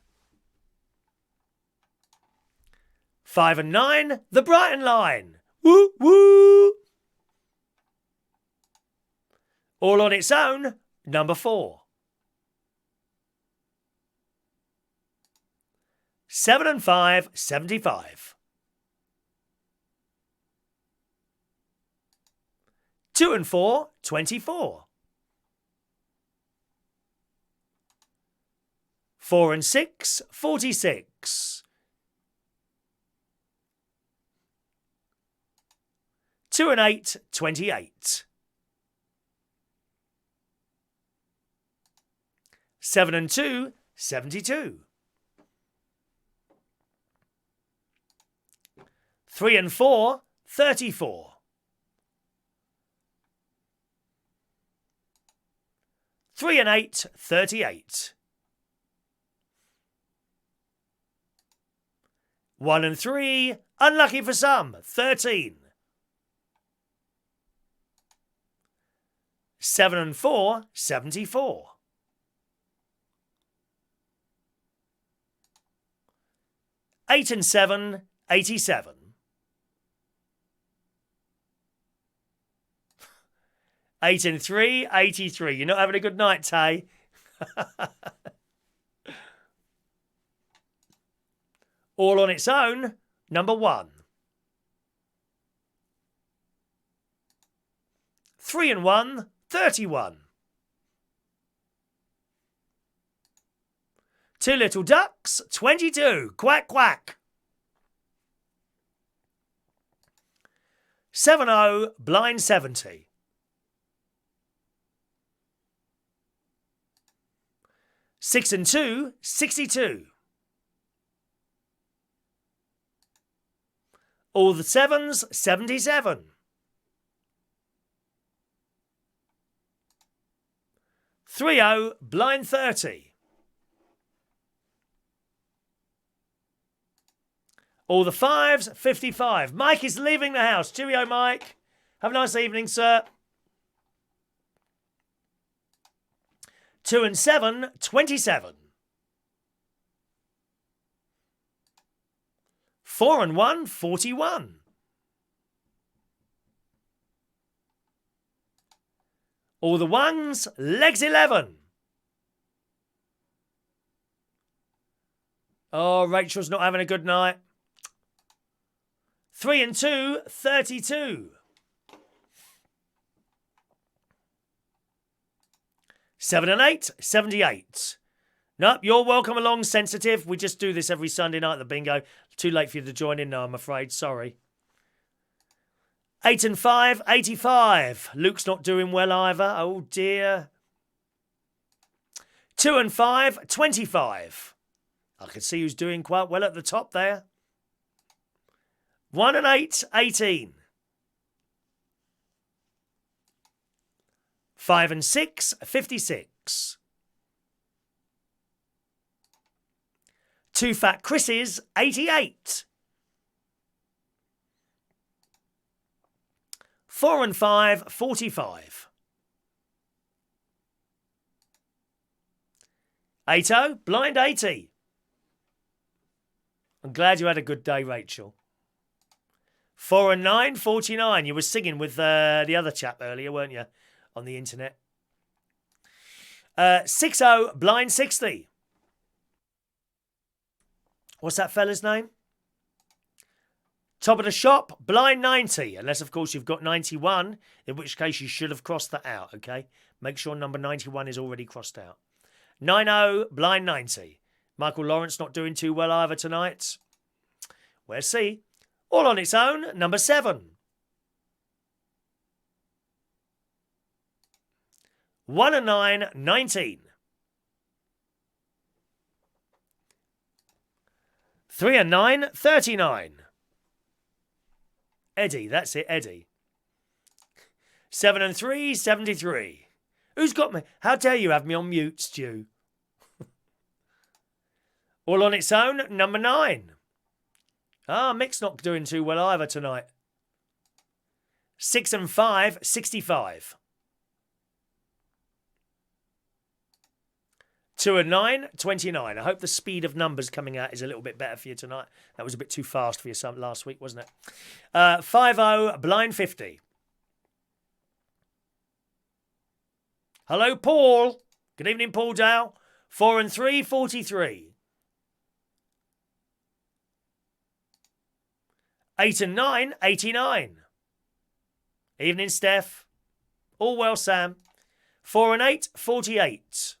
5 and 9, the Brighton line. Woo woo. All on its own, number 4. 7 and 5, 75. 2 and 4, 24. 4 and 6, 46. 2 and 8, 28. 7 and 2, 72. 3 and 4, 34. 3 and 8, 38. 1 and 3, unlucky for some, 13. 7 and 4, 74. 8 and 7, 87. 8 and 3, 83. You're not having a good night, Tay. All on its own, number 1. 3 and 1, 31. 2 little ducks, 22. Quack, quack. 7-0, blind 70. 6 and 2, 62. All the 7s, 77. 3-0, blind 30. All the 5s, 55. Mike is leaving the house. Cheerio, Mike. Have a nice evening, sir. 2 and 7, 27. 4 and 1, 41. All the 1s, legs 11. Oh, Rachel's not having a good night. 3 and 2, 32. 7 and 8, 78. Nope, you're welcome along, Sensitive. We just do this every Sunday night at the bingo. Too late for you to join in now, I'm afraid. Sorry. 8 and 5, 85. Luke's not doing well either. Oh, dear. 2 and 5, 25. I can see who's doing quite well at the top there. 1 and 8, 18. 5 and 6, 56. 2 fat Chris's, 88. 4 and 5, 45. 8-0, blind 80. I'm glad you had a good day, Rachel. 4 and 9, 49. You were singing with the other chap earlier, weren't you? On the internet. 6-0, blind 60. What's that fella's name? Top of the shop, blind 90. Unless, of course, you've got 91, in which case you should have crossed that out, okay? Make sure number 91 is already crossed out. 9-0, blind 90. Michael Lawrence not doing too well either tonight. We'll see. All on its own, number 7. 1 and 9, 19. 3 and 9, 39. Eddie, that's it, Eddie. 7 and 3, 73. Who's got me? How dare you have me on mute, Stu? All on its own, number 9. Ah, Mick's not doing too well either tonight. 6 and 5, 65. 2 and 9, 29. I hope the speed of numbers coming out is a little bit better for you tonight. That was a bit too fast for you last week, wasn't it? 5-0, blind 50. Hello, Paul. Good evening, Paul Dow. 4 and 3, 43. 8 and 9, 89. Evening, Steph. All well, Sam. 4 and 8, 48.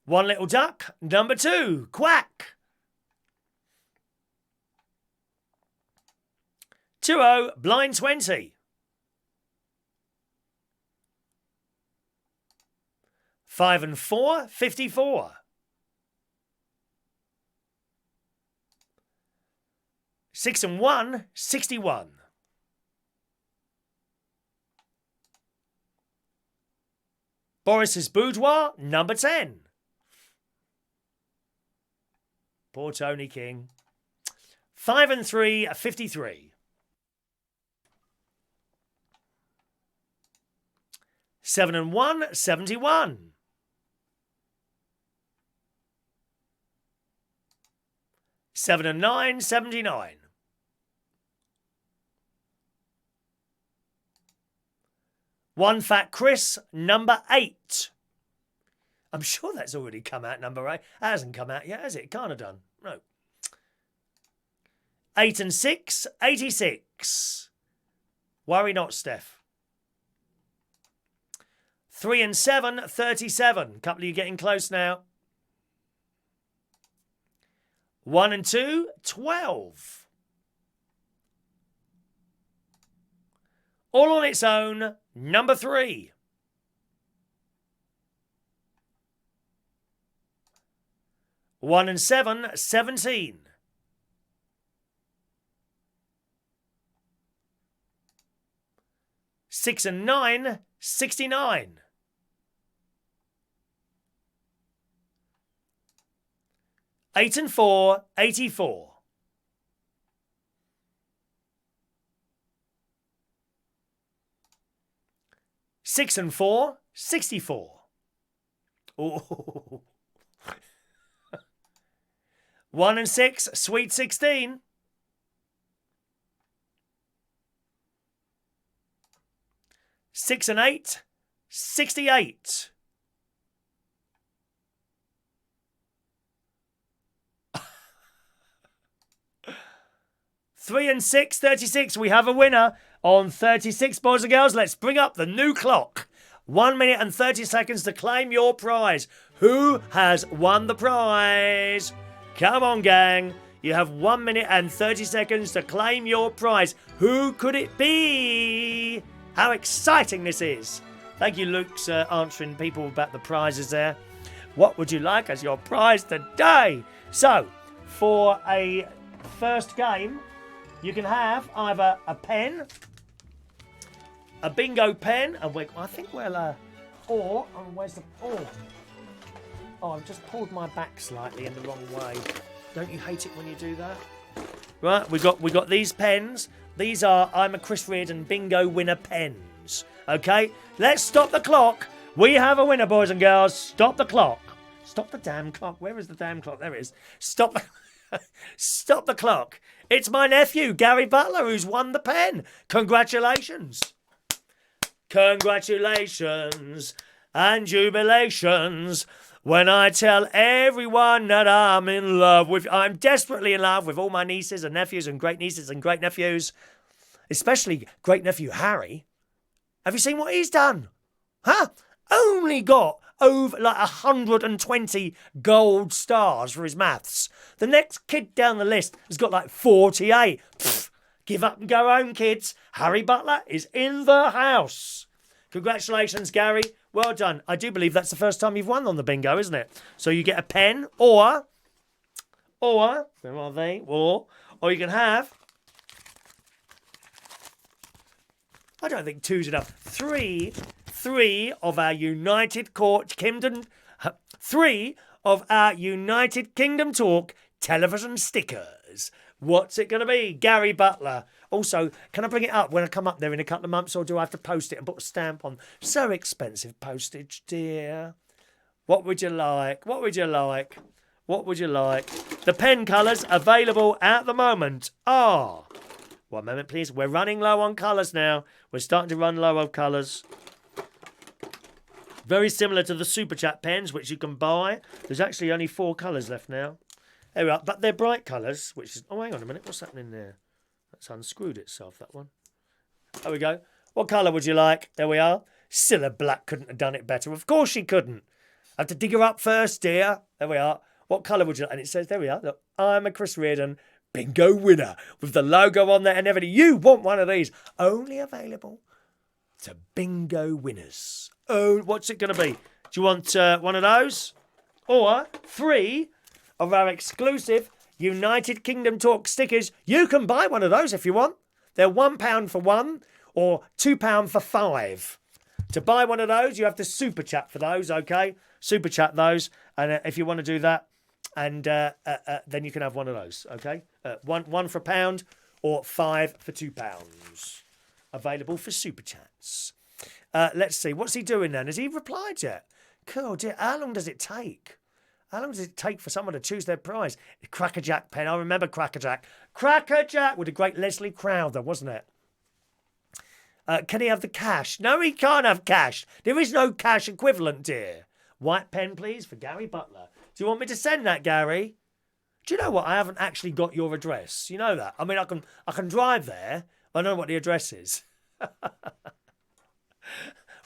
1 little duck, number 2, quack. 2-0, blind 20. 5 and 4, 54. 6 and 1, 61. Boris's Boudoir, number 10. Poor Tony King. 5 and 3, 53. 7 and 1, 71. 7 and 9, 79. 1 Fat Chris, number 8. I'm sure that's already come out, number 8. It hasn't come out yet, has it? It can't have done. No. 8 and 6, 86. Worry not, Steph. 3 and 7, 37. Couple of you getting close now. 1 and 2, 12. All on its own, number 3. 1 and 7, 17. 6 and 9, 69. 8 and 4, 84. 6 and 4, 64. Ooh. 1 and 6, sweet 16. 6 and 8, 68. 3 and 6, 36. We have a winner on 36, boys and girls. Let's bring up the new clock. 1 minute and 30 seconds to claim your prize. Who has won the prize? Come on, gang. You have 1 minute and 30 seconds to claim your prize. Who could it be? How exciting this is. Thank you, Luke's answering people about the prizes there. What would you like as your prize today? So, for a first game, you can have either a pen, a bingo pen, and I think we'll, or, where's the, oh, I've just pulled my back slightly in the wrong way. Don't you hate it when you do that? Right, we got these pens. These are I'm a Chris Reardon bingo winner pens. Okay, let's stop the clock. We have a winner, boys and girls. Stop the clock. Stop the damn clock. Where is the damn clock? There it is. Stop the clock. It's my nephew, Gary Butler, who's won the pen. Congratulations. Congratulations and jubilations when I tell everyone that I'm in love with... I'm desperately in love with all my nieces and nephews and great-nieces and great-nephews, especially great-nephew Harry. Have you seen what he's done? Huh? Only got over 120 gold stars for his maths. The next kid down the list has got 48. Pfft, give up and go home, kids. Harry Butler is in the house. Congratulations, Gary. Well done. I do believe that's the first time you've won on the bingo, isn't it? So you get a pen or where are they? Or you can have... I don't think two's enough. Three of our United Kingdom Talk television stickers. What's it going to be? Gary Butler. Also, can I bring it up when I come up there in a couple of months, or do I have to post it and put a stamp on? So expensive postage, dear. What would you like? What would you like? What would you like? The pen colours available at the moment are... One moment, please. We're running low on colours now. We're starting to run low on colours. Very similar to the Super Chat pens, which you can buy. There's actually only 4 colours left now. There we are. But they're bright colours, which is... Oh, hang on a minute. What's happening there? That's unscrewed itself, that one. There we go. What colour would you like? There we are. Cilla Black couldn't have done it better. Of course she couldn't. I have to dig her up first, dear. There we are. What colour would you like? And it says, there we are. Look, I'm a Chris Reardon bingo winner with the logo on there and everything. You want one of these. Only available to bingo winners. Oh, what's it going to be? Do you want one of those? Or 3 of our exclusive United Kingdom Talk stickers. You can buy one of those if you want. They're £1 for 1 or £2 for 5. To buy one of those, you have to super chat for those, okay? Super chat those. And if you want to do that, and then you can have one of those, okay? One for £1 or 5 for £2. Available for super chats. Let's see. What's he doing then? Has he replied yet? Cool, dear. How long does it take? How long does it take for someone to choose their prize? Crackerjack pen. I remember Crackerjack. Crackerjack with a great Leslie Crowther, wasn't it? Can he have the cash? No, he can't have cash. There is no cash equivalent, dear. White pen, please, for Gary Butler. Do you want me to send that, Gary? Do you know what? I haven't actually got your address. You know that? I mean, I can drive there. I don't know what the address is.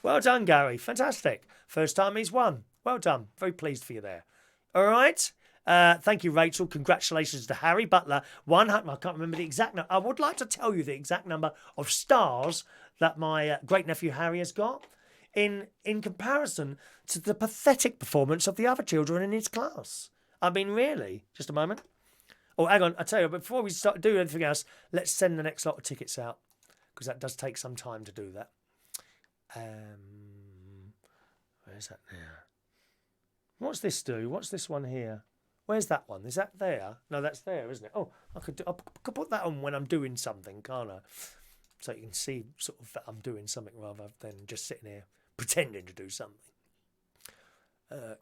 Well done, Gary. Fantastic. First time he's won. Well done. Very pleased for you there. All right. Thank you, Rachel. Congratulations to Harry Butler. I can't remember the exact number. I would like to tell you the exact number of stars that my great-nephew Harry has got in comparison to the pathetic performance of the other children in his class. I mean, really. Just a moment. Oh, hang on. I tell you, before we start doing anything else, let's send the next lot of tickets out because that does take some time to do that. Where's that now? What's this do? What's this one here? Where's that one? Is that there? No, that's there, isn't it? Oh, I could put that on when I'm doing something, can't I? So you can see sort of that I'm doing something rather than just sitting here pretending to do something.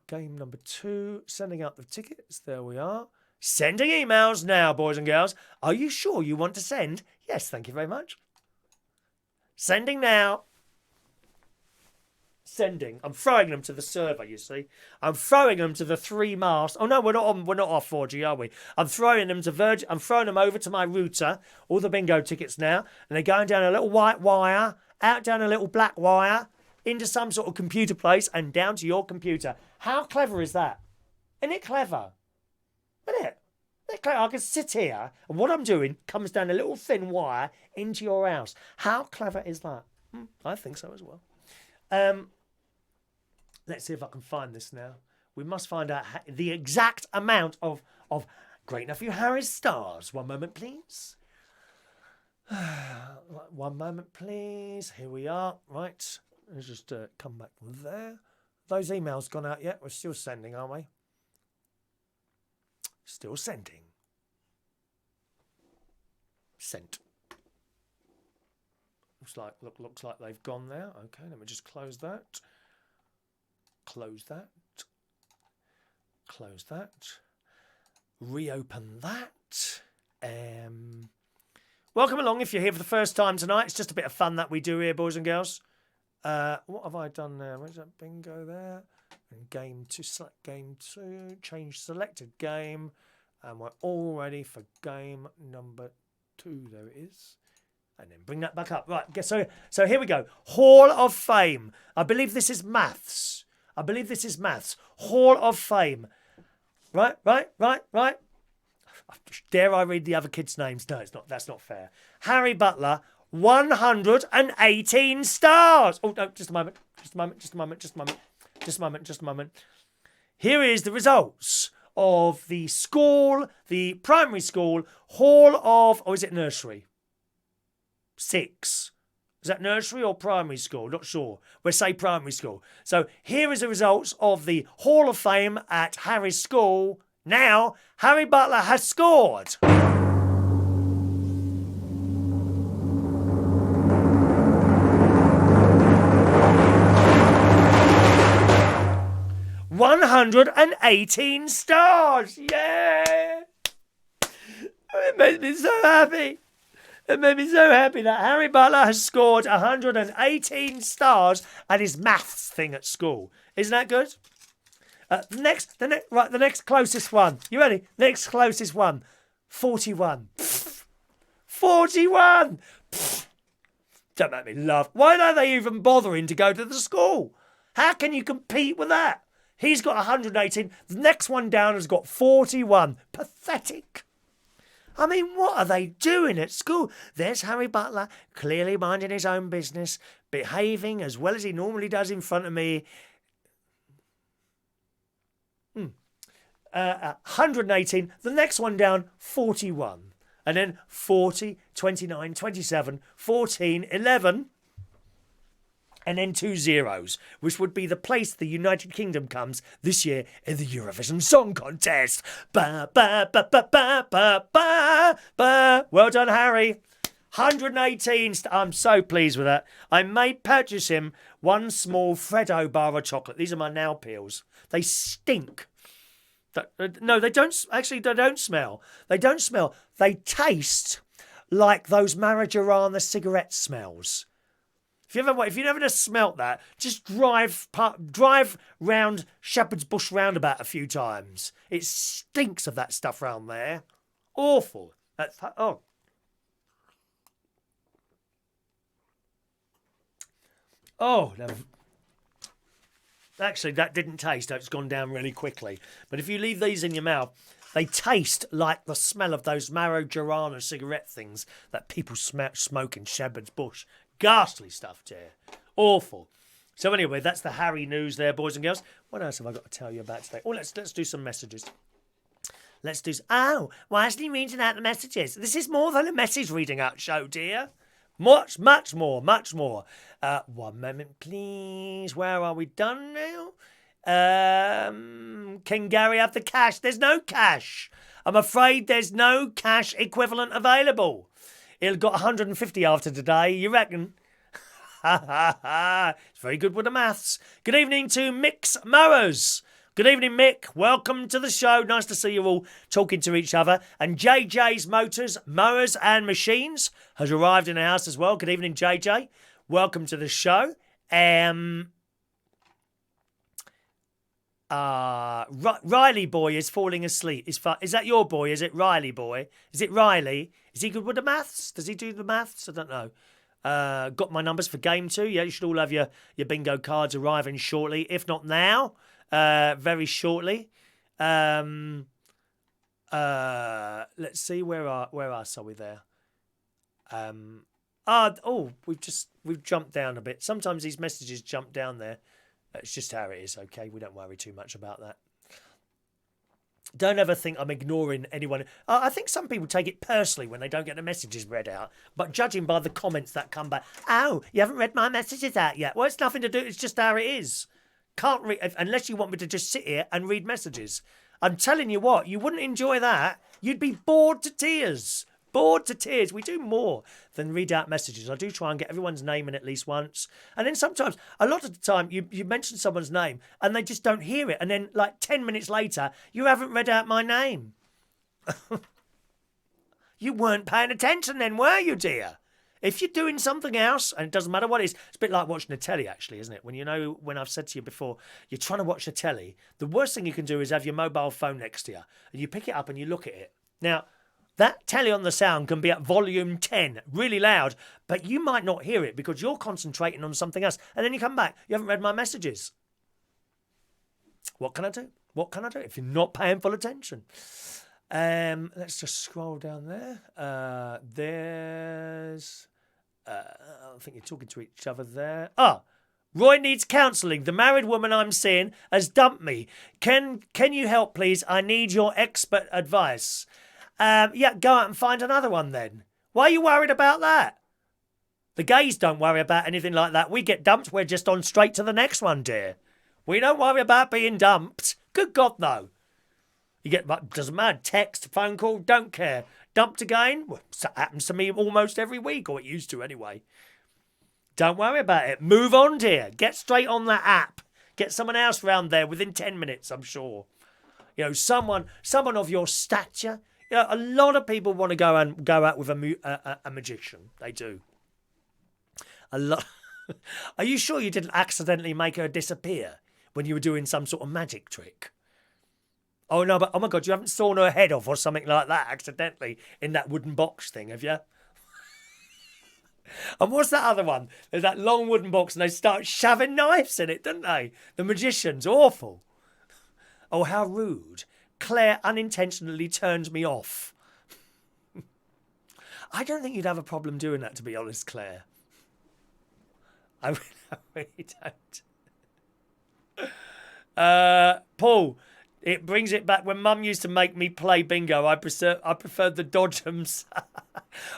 Game number 2, sending out the tickets. There we are. Sending emails now, boys and girls. Are you sure you want to send? Yes, thank you very much. Sending now. Sending. I'm throwing them to the server, you see. I'm throwing them to the 3 masts. Oh no, we're not off 4G, are we? I'm throwing them to Virgin. I'm throwing them over to my router. All the bingo tickets now. And they're going down a little white wire, out down a little black wire, into some sort of computer place and down to your computer. How clever is that? Isn't it clever? Isn't it? Isn't it clever? I can sit here and what I'm doing comes down a little thin wire into your house. How clever is that? I think so as well. Let's see if I can find this now. We must find out the exact amount of Great Nephew Harry's stars. One moment, please. One moment, please. Here we are. Right. Let's just come back there. Those emails gone out yet? We're still sending, aren't we? Still sending. Sent. Looks like they've gone there. Okay, let me just close that. Close that. Close that. Reopen that. Welcome along if you're here for the first time tonight. It's just a bit of fun that we do here, boys and girls. What have I done there? Where's that bingo there? And game 2, select game 2, change selected game. And we're all ready for game number 2. There it is. And then bring that back up. Right, so here we go. Hall of Fame. I believe this is maths. Hall of Fame. Right. Dare I read the other kids' names? No, it's not. That's not fair. Harry Butler, 118 stars. Oh, no, just a moment. Here is the results of the school, the primary school, Hall of, or is it nursery? 6. Is that nursery or primary school? Not sure. We'll say primary school. So here is the results of the Hall of Fame at Harry's school. Now, Harry Butler has scored. $118 stars. Yeah. It made me so happy. It made me so happy that Harry Butler has scored 118 stars at his maths thing at school. Isn't that good? The next closest one. You ready? Next closest one. 41. 41. Don't make me laugh. Why are they even bothering to go to the school? How can you compete with that? He's got 118. The next one down has got 41. Pathetic. I mean, what are they doing at school? There's Harry Butler, clearly minding his own business, behaving as well as he normally does in front of me. 118. The next one down, 41. And then 40, 29, 27, 14, 11. And then 2 zeros, which would be the place the United Kingdom comes this year in the Eurovision Song Contest. Ba, ba, ba, ba, ba, ba, ba, ba. Well done, Harry. 118. I'm so pleased with that. I may purchase him one small Freddo bar of chocolate. These are my nail peels. They stink. No, they don't. Actually, they don't smell. They don't smell. They taste like those marijuana cigarette smells. If you never just smelt that, just drive round Shepherd's Bush roundabout a few times. It stinks of that stuff round there. Awful. Oh, no. Actually, that didn't taste. It's gone down really quickly. But if you leave these in your mouth, they taste like the smell of those marijuana cigarette things that people smoke in Shepherd's Bush. Ghastly stuff, dear. Awful. So anyway, that's the Harry news there, boys and girls. What else have I got to tell you about today? Oh, let's do some messages. Oh, why isn't he reading out the messages? This is more than a message reading out show, dear. Much more. 1 moment, please. Where are we done now? Can Gary have the cash? There's no cash. I'm afraid there's no cash equivalent available. He'll got 150 after today, you reckon? It's very good with the maths. Good evening to Mick's Mowers. Good evening, Mick. Welcome to the show. Nice to see you all talking to each other. And JJ's Motors, Mowers and Machines has arrived in the house as well. Good evening, JJ. Welcome to the show. Riley boy is falling asleep. Is that your boy? Is it Riley boy? Is it Riley? Is he good with the maths? Does he do the maths? I don't know. Got my numbers for game 2. Yeah, you should all have your bingo cards arriving shortly. If not now, very shortly. Let's see, where else are we there? We've jumped down a bit. Sometimes these messages jump down there. It's just how it is, okay? We don't worry too much about that. Don't ever think I'm ignoring anyone. I think some people take it personally when they don't get the messages read out. But judging by the comments that come back, oh, you haven't read my messages out yet. Well, it's nothing to do. It's just how it is. Can't read unless you want me to just sit here and read messages. I'm telling you what, you wouldn't enjoy that. You'd be bored to tears. Bored to tears. We do more than read out messages. I do try and get everyone's name in at least once. And then sometimes, a lot of the time, you mention someone's name and they just don't hear it. And then like 10 minutes later, you haven't read out my name. You weren't paying attention then, were you, dear? If you're doing something else, and it doesn't matter what it is, it's a bit like watching the telly, actually, isn't it? When I've said to you before, you're trying to watch the telly, the worst thing you can do is have your mobile phone next to you. And you pick it up and you look at it. Now, that telly on the sound can be at volume 10, really loud, but you might not hear it because you're concentrating on something else. And then you come back, you haven't read my messages. What can I do? What can I do if you're not paying full attention? Let's just scroll down there. I think you're talking to each other there. Roy needs counselling. The married woman I'm seeing has dumped me. Can you help, please? I need your expert advice. Yeah, go out and find another one then. Why are you worried about that? The gays don't worry about anything like that. We get dumped, we're just on straight to the next one, dear. We don't worry about being dumped. Good God, no. You get, doesn't matter, text, phone call, don't care. Dumped again? Well, that happens to me almost every week, or it used to anyway. Don't worry about it. Move on, dear. Get straight on that app. Get someone else round there within 10 minutes, I'm sure. You know, someone of your stature. You know, a lot of people want to go out with a magician. They do. A lot. Are you sure you didn't accidentally make her disappear when you were doing some sort of magic trick? Oh no, but oh my God, you haven't sawn her head off or something like that accidentally in that wooden box thing, have you? And what's that other one? There's that long wooden box and they start shoving knives in it, don't they? The magician's awful. Oh, how rude. Claire unintentionally turns me off. I don't think you'd have a problem doing that, to be honest, Claire. I really don't. Paul, It brings it back when Mum used to make me play bingo. I preferred the Dodgems.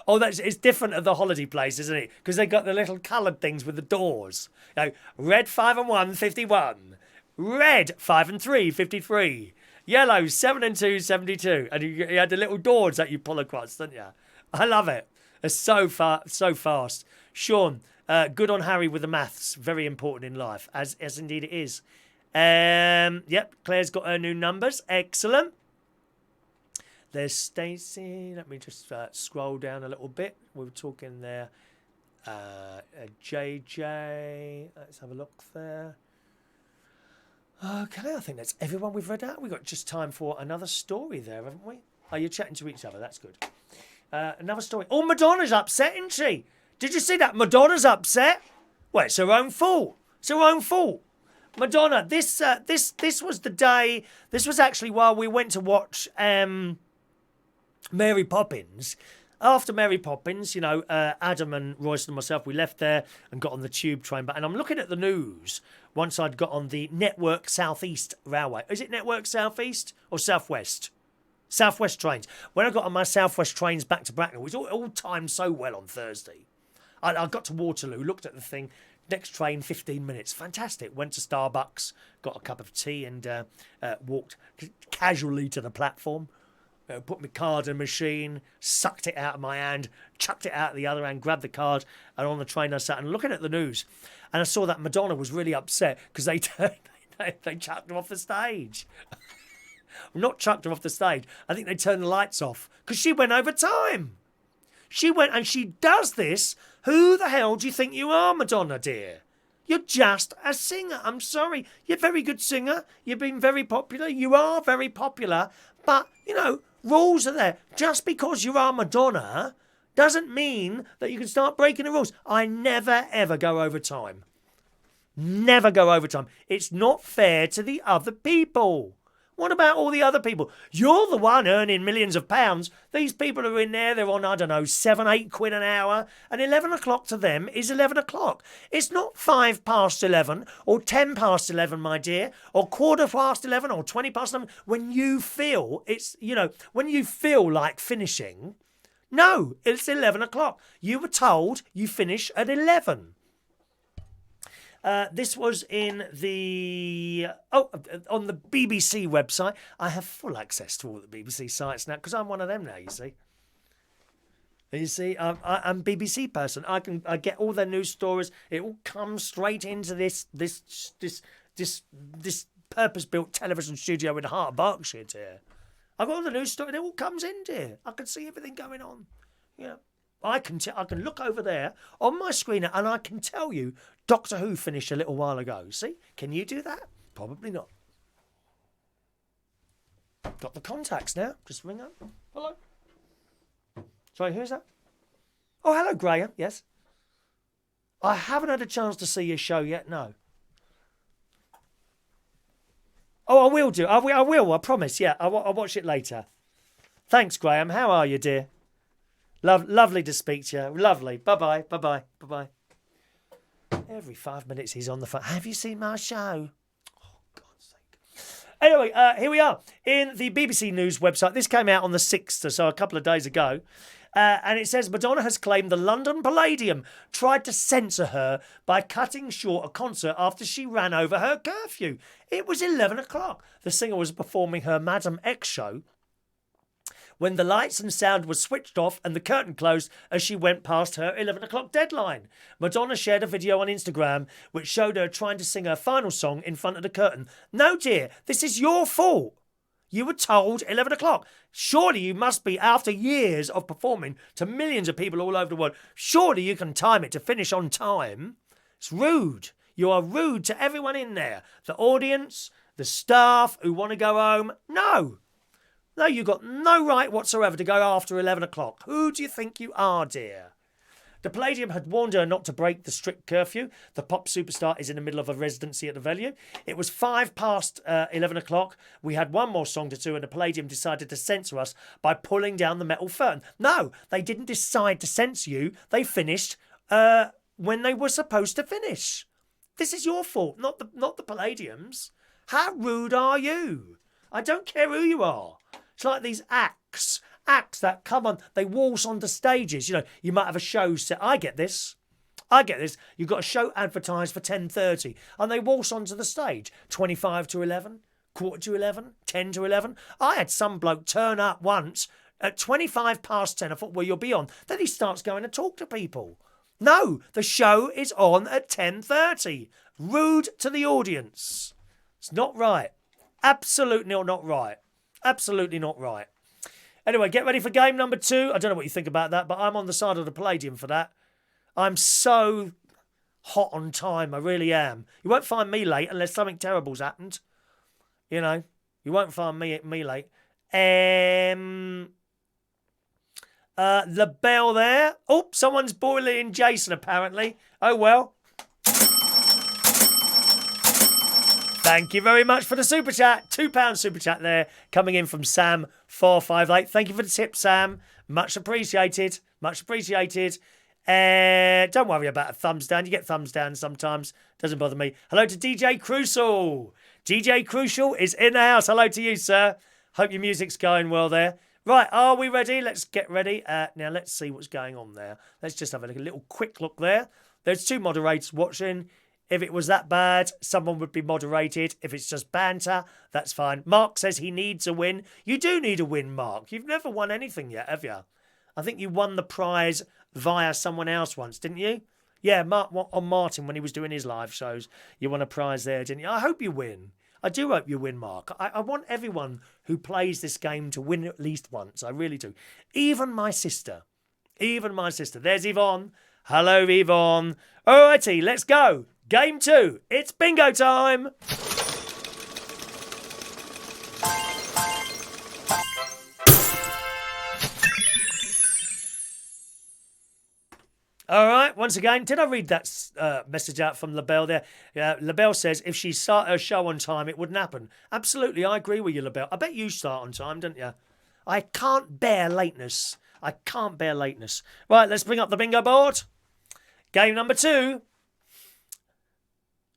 Oh, it's different at the holiday place, isn't it? Because they got the little coloured things with the doors. You know, red 5 and 1, 51. Red 5 and 3, 53. Yellow 7 and 2, 72. And you had the little doors that you pull across, didn't you? I love it. It's so fast. Sean, good on Harry with the maths. Very important in life, as indeed it is. Yep, Claire's got her new numbers. Excellent. There's Stacey. Let me just scroll down a little bit. We were talking there. JJ. Let's have a look there. Okay, I think that's everyone we've read out. We've got just time for another story there, haven't we? Oh, you're chatting to each other. That's good. Another story. Oh, Madonna's upset, isn't she? Did you see that? Madonna's upset. Well, it's her own fault. It's her own fault. Madonna, this was the day. This was actually while we went to watch Mary Poppins. After Mary Poppins, you know, Adam and Royce and myself, we left there and got on the tube train back. And I'm looking at the news once I'd got on the Network Southeast Railway. Is it Network Southeast or Southwest? Southwest trains. When I got on my Southwest trains back to Bracknell, it was all timed so well on Thursday. I got to Waterloo, looked at the thing. Next train, 15 minutes. Fantastic. Went to Starbucks, got a cup of tea and walked casually to the platform. Put my card in the machine, sucked it out of my hand, chucked it out of the other hand, grabbed the card, and on the train I sat and looking at the news. And I saw that Madonna was really upset because they chucked her off the stage. Not chucked her off the stage. I think they turned the lights off because she went over time. She went and she does this. Who the hell do you think you are, Madonna, dear? You're just a singer. I'm sorry. You're a very good singer. You've been very popular. You are very popular. But, you know, rules are there. Just because you are Madonna doesn't mean that you can start breaking the rules. I never, ever go over time. Never go over time. It's not fair to the other people. What about all the other people? You're the one earning millions of pounds. These people are in there, they're on, I don't know, 7, 8 quid an hour. And 11 o'clock to them is 11 o'clock. It's not 5 past 11 or 10 past 11, my dear, or quarter past 11 or 20 past 11. When you feel it's, you know, when you feel like finishing, no, it's 11 o'clock. You were told you finish at 11. This was in on the BBC website. I have full access to all the BBC sites now because I'm one of them now, you see. You see, I'm a BBC person. I get all their news stories. It all comes straight into this purpose-built television studio in the heart of Berkshire here. I've got all the news stories. It all comes in here. I can see everything going on. Yeah. I can look over there on my screen and I can tell you Doctor Who finished a little while ago. See? Can you do that? Probably not. Got the contacts now. Just ring up. Hello. Sorry, who's that? Oh, hello, Graham. Yes. I haven't had a chance to see your show yet, no. Oh, I will do. I will. I promise. Yeah, I'll watch it later. Thanks, Graham. How are you, dear? Lovely to speak to you. Lovely. Bye-bye. Bye-bye. Bye-bye. Every 5 minutes he's on the phone. Have you seen my show? Oh, God's sake. Anyway, here we are in the BBC News website. This came out on the 6th, so a couple of days ago. And it says, Madonna has claimed the London Palladium tried to censor her by cutting short a concert after she ran over her curfew. It was 11 o'clock. The singer was performing her Madam X show when the lights and sound were switched off and the curtain closed as she went past her 11 o'clock deadline. Madonna shared a video on Instagram which showed her trying to sing her final song in front of the curtain. No, dear, this is your fault. You were told 11 o'clock. Surely you must be, after years of performing to millions of people all over the world, surely you can time it to finish on time. It's rude. You are rude to everyone in there. The audience, the staff who want to go home. No. No, you've got no right whatsoever to go after 11 o'clock. Who do you think you are, dear? The Palladium had warned her not to break the strict curfew. The pop superstar is in the middle of a residency at the venue. It was 5 past 11 o'clock. We had one more song to do and the Palladium decided to censor us by pulling down the metal curtain. No, they didn't decide to censor you. They finished when they were supposed to finish. This is your fault, not the Palladium's. How rude are you? I don't care who you are. It's like these acts that come on, they waltz onto stages. You know, you might have a show set. I get this. You've got a show advertised for 10:30 and they waltz onto the stage. 25 to 11, quarter to 11, 10 to 11. I had some bloke turn up once at 25 past 10. I thought, well, you'll be on. Then he starts going to talk to people. No, the show is on at 10:30. Rude to the audience. It's not right. Absolutely not right. Absolutely not right. Anyway, get ready for game number 2. I don't know what you think about that, but I'm on the side of the Palladium for that. I'm so hot on time. I really am. You won't find me late unless something terrible's happened. You know, you won't find me late. The bell there. Oh, someone's boiling Jason apparently. Oh well. Thank you very much for the super chat. £2 super chat there coming in from Sam458. Thank you for the tip, Sam. Much appreciated. Much appreciated. Don't worry about a thumbs down. You get thumbs down sometimes. Doesn't bother me. Hello to DJ Crucial. DJ Crucial is in the house. Hello to you, sir. Hope your music's going well there. Right, are we ready? Let's get ready. Now, let's see what's going on there. Let's just have a little quick look there. There's 2 moderators watching. If it was that bad, someone would be moderated. If it's just banter, that's fine. Mark says he needs a win. You do need a win, Mark. You've never won anything yet, have you? I think you won the prize via someone else once, didn't you? Yeah, on Martin when he was doing his live shows. You won a prize there, didn't you? I hope you win. I do hope you win, Mark. I want everyone who plays this game to win at least once. I really do. Even my sister. Even my sister. There's Yvonne. Hello, Yvonne. Alrighty, let's go. Game 2. It's bingo time. All right, once again, did I read that message out from LaBelle there? LaBelle says if she started her show on time, it wouldn't happen. Absolutely, I agree with you, LaBelle. I bet you start on time, don't you? I can't bear lateness. I can't bear lateness. Right, let's bring up the bingo board. Game number 2.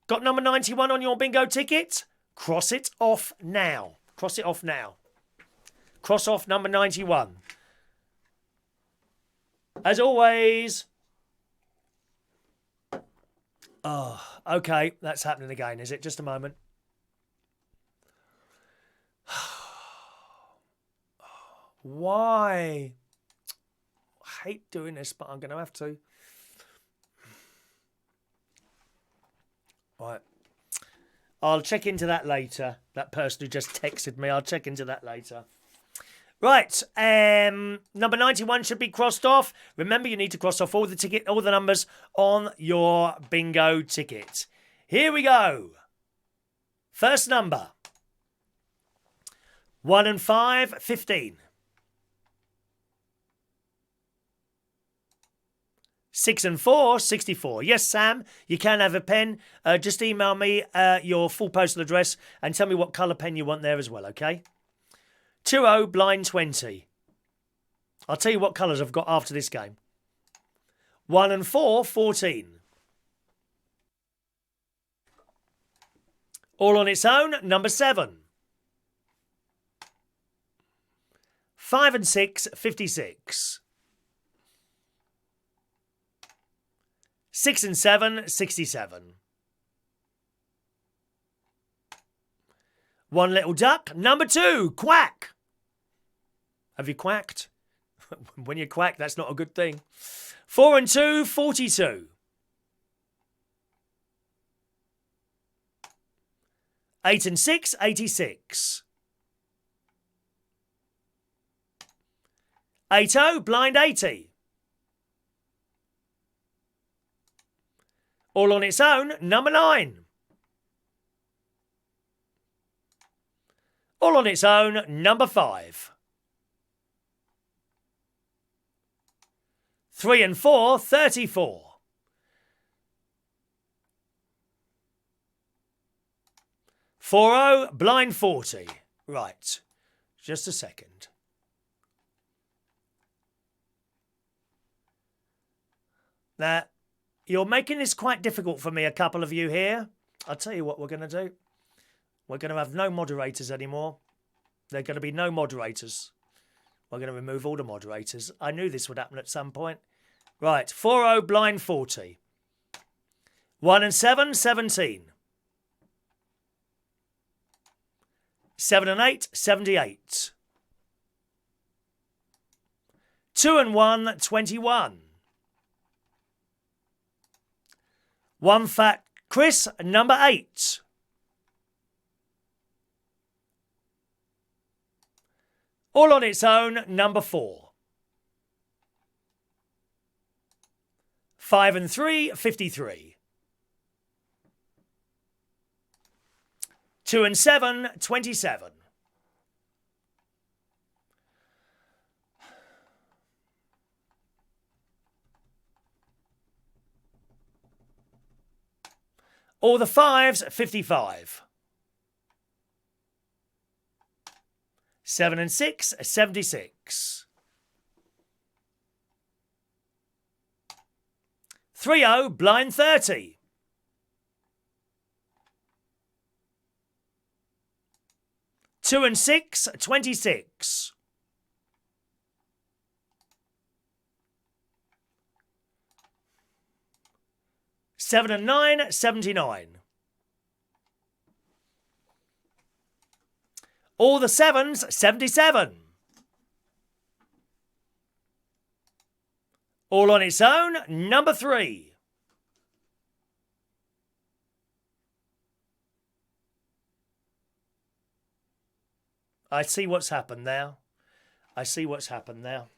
Got number 91 on your bingo ticket? Cross it off now. Cross it off now. Cross off number 91. As always... Oh, okay, that's happening again, is it? Just a moment. Why? I hate doing this, but I'm going to have to. Right. I'll check into that later. That person who just texted me, I'll check into that later. Right, number 91 should be crossed off. Remember, you need to cross off all the numbers on your bingo ticket. Here we go. First number. 1 and 5, 15. 6 and 4, 64. Yes, Sam, you can have a pen. Just email me your full postal address and tell me what colour pen you want there as well, okay? 20, blind 20. I'll tell you what colours I've got after this game. 1 and 4, 14. All on its own, number 7. 5 and 6, 56. 6 and 7, 67. One little duck, number 2, quack. Have you quacked? When you quack, that's not a good thing. 4 and 2, 42. 8 and 6, 86. 80, blind 80. All on its own, number 9. All on its own, number 5. 3 and 4, 34. 40, blind 40. Right, just a second. Now, you're making this quite difficult for me, a couple of you here. I'll tell you what we're going to do. We're going to have no moderators anymore. There are going to be no moderators. We're going to remove all the moderators. I knew this would happen at some point. Right, 4-0, blind 40. 1 and 7, 17. 7 and 8, 78. 2 and 1, 21. 1 fat Chris, number 8. All on its own, number 4. 5 and 3, 53. 2 and 7, 27. All the 5s, 55. 7 and 6, 76. 3-0, blind 30. 2 and 6, 26. 7 and 9, 79. All the 7s, 77. All on its own, number 3. I see what's happened now. I see what's happened now.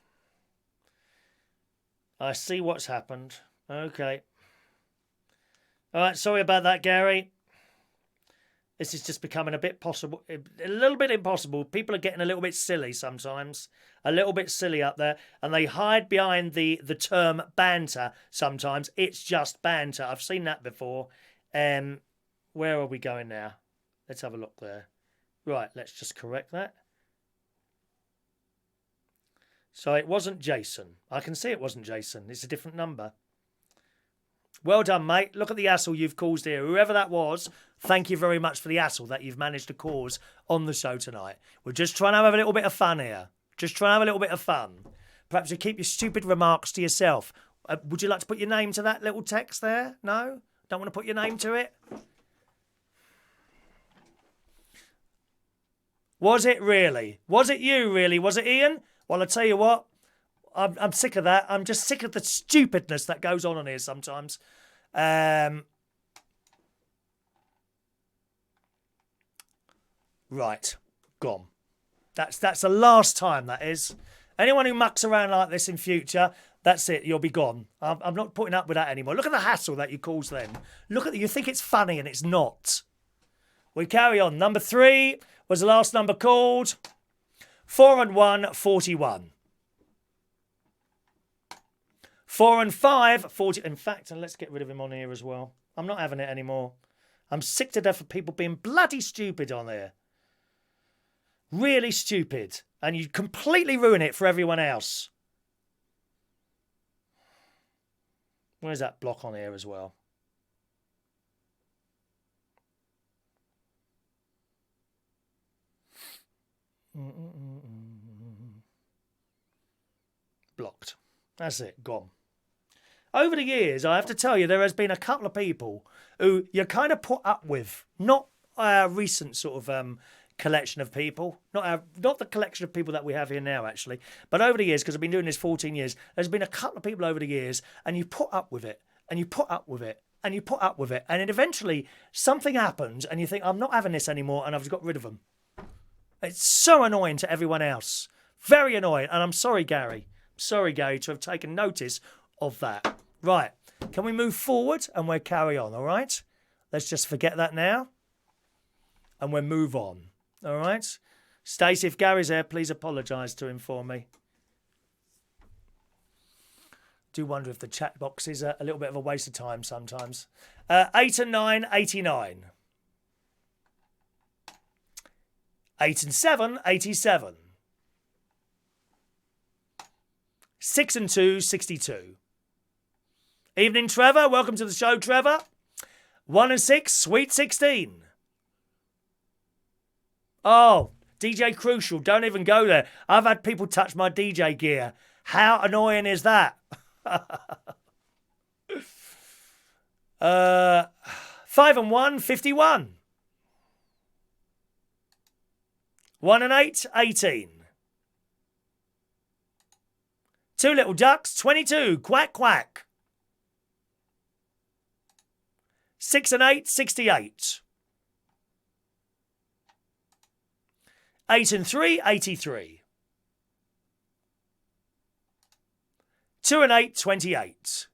I see what's happened. Okay. All right, sorry about that, Gary. This is just becoming a little bit impossible. People are getting a little bit silly sometimes. A little bit silly up there. And they hide behind the term banter sometimes. It's just banter. I've seen that before. Where are we going now? Let's have a look there. Right, let's just correct that. So it wasn't Jason. I can see it wasn't Jason. It's a different number. Well done, mate. Look at the hassle you've caused here. Whoever that was, thank you very much for the hassle that you've managed to cause on the show tonight. We're just trying to have a little bit of fun here. Just trying to have a little bit of fun. Perhaps you keep your stupid remarks to yourself. Would you like to put your name to that little text there? No? Don't want to put your name to it? Was it really? Was it you, really? Was it Iain? Well, I tell you what. I'm sick of that. I'm just sick of the stupidness that goes on here sometimes. Right. Gone. That's the last time, that is. Anyone who mucks around like this in future, that's it. You'll be gone. I'm not putting up with that anymore. Look at the hassle that you cause then. Look at you think it's funny and it's not. We carry on. Number 3 was the last number called. 4 and 1, 41. 4 and 5, 40. In fact, and let's get rid of him on here as well. I'm not having it anymore. I'm sick to death of people being bloody stupid on here. Really stupid. And you completely ruin it for everyone else. Where's that block on here as well? Blocked. That's it. Gone. Over the years, I have to tell you, there has been a couple of people who you kind of put up with. Not a recent sort of collection of people. Not the collection of people that we have here now, actually. But over the years, because I've been doing this 14 years, there's been a couple of people over the years, and you put up with it, and you put up with it, and you put up with it, and then eventually something happens, and you think, I'm not having this anymore, and I've got rid of them. It's so annoying to everyone else. Very annoying. And I'm sorry, Gary. Sorry, Gary, to have taken notice of that. Right. Can we move forward and we'll carry on, all right? Let's just forget that now. And we'll move on, all right? Stacey, if Gary's there, please apologise to him for me. Do wonder if the chat box is a little bit of a waste of time sometimes. 8 and 9, 89. 8 and 7, 87. 6 and 2, 62. Evening, Trevor. Welcome to the show, Trevor. 1 and 6, sweet 16. Oh, DJ Crucial, don't even go there. I've had people touch my DJ gear. How annoying is that? 5 and 1, 51. 1 and 8, 18. 2 little ducks, 22. Quack, quack. 6 and 8, 68. 8 and 3, 83. 2 and 8, 28.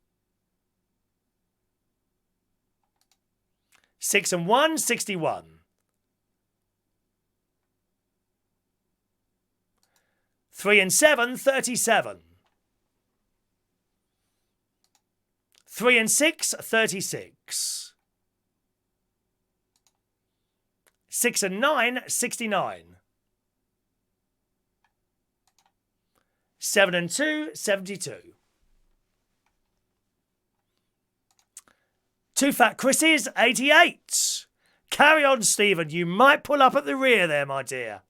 6 and 1, 61. 3 and 7, 37. 3 and 6, 36. 6 and 9, 69. 7 and 2, 72. 2 fat Chris's, 88. Carry on, Stephen. You might pull up at the rear there, my dear.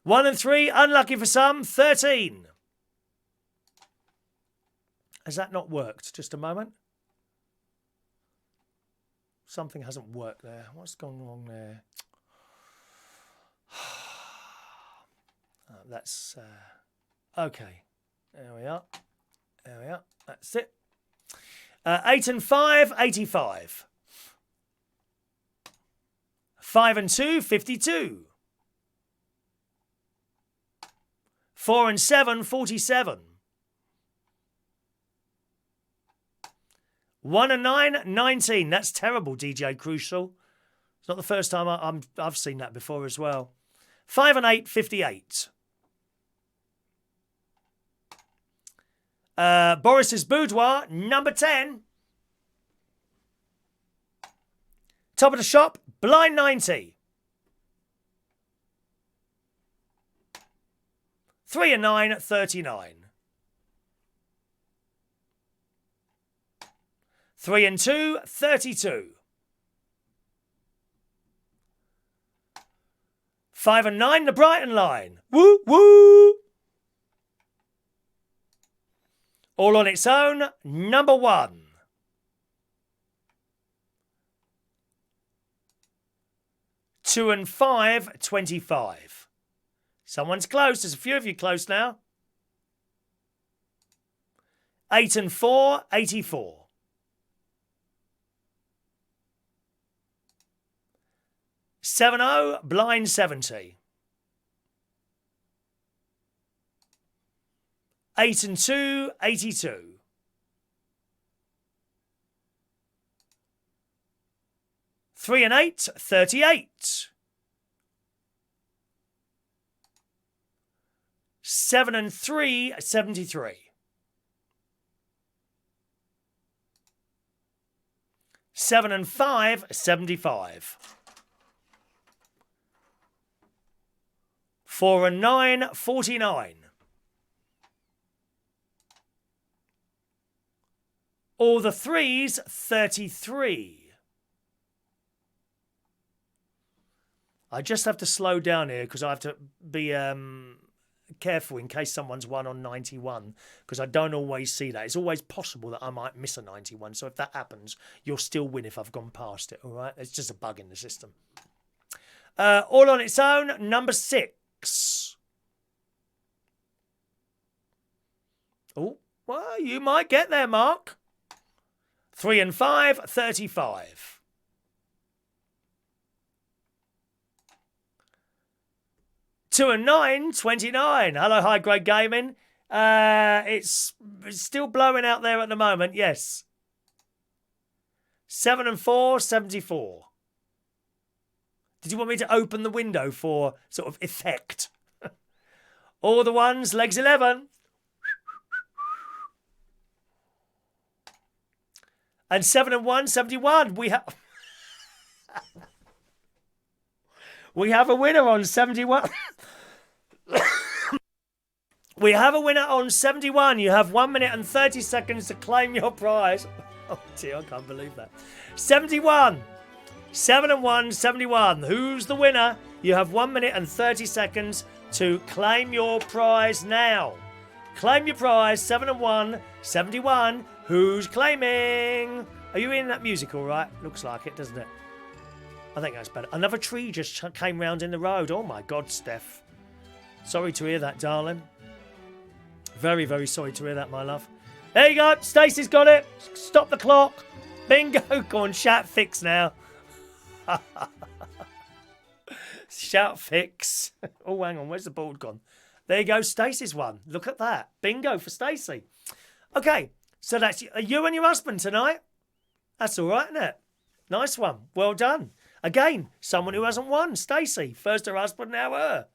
1 and 3, unlucky for some, 13. Has that not worked? Just a moment. Something hasn't worked there. What's gone wrong there? That's... okay. There we are. There we are. That's it. 8 and 5, 85. 5 and 2, 52. 4 and 7, 47. 1 and 9, 19. That's terrible, DJ Crucial. It's not the first time I've seen that before as well. 5 and 8, 58. Boris's Boudoir, number 10. Top of the shop, blind 90. 3 and 9, 39. 3 and 2, 32. 5 and 9, the Brighton line. Woo, woo. All on its own, number 1. 2 and 5, 25. Someone's close. There's a few of you close now. 8 and 4, 84. 7-0, blind 70. 8 and 2, 82. 3 and 8, 38. 7 and 3, 73. 7 and 5, 75. 4 and 9, 49. All the 3s, 33. I just have to slow down here because I have to be careful in case someone's won on 91 because I don't always see that. It's always possible that I might miss a 91. So if that happens, you'll still win if I've gone past it, all right? It's just a bug in the system. All on its own, number 6. Oh, well, you might get there, Mark. 3 and 5, 35. 2 and 9, 29. Hello, High Grade Gaming. It's still blowing out there at the moment, yes. 7 and 4, 74. Did you want me to open the window for sort of effect? All the ones, legs 11. And 7 and 1, 71. We have... We have a winner on 71. We have a winner on 71. You have 1 minute and 30 seconds to claim your prize. Oh dear, I can't believe that. 71. 7 and 1, 71. Who's the winner? You have 1 minute and 30 seconds to claim your prize now. Claim your prize. 7 and 1, 71. Who's claiming? Are you in that music all right? Looks like it, doesn't it? I think that's better. Another tree just came round in the road. Oh my God, Steph. Sorry to hear that, darling. Very, very sorry to hear that, my love. There you go. Stacey's got it. Stop the clock. Bingo. Go on, shout fix now. Shout fix. Oh, hang on. Where's the board gone? There you go. Stacey's won. Look at that. Bingo for Stacey. Okay. So that's you and your husband tonight. That's all right, isn't it? Nice one. Well done. Again, someone who hasn't won. Stacey. First her husband, now her.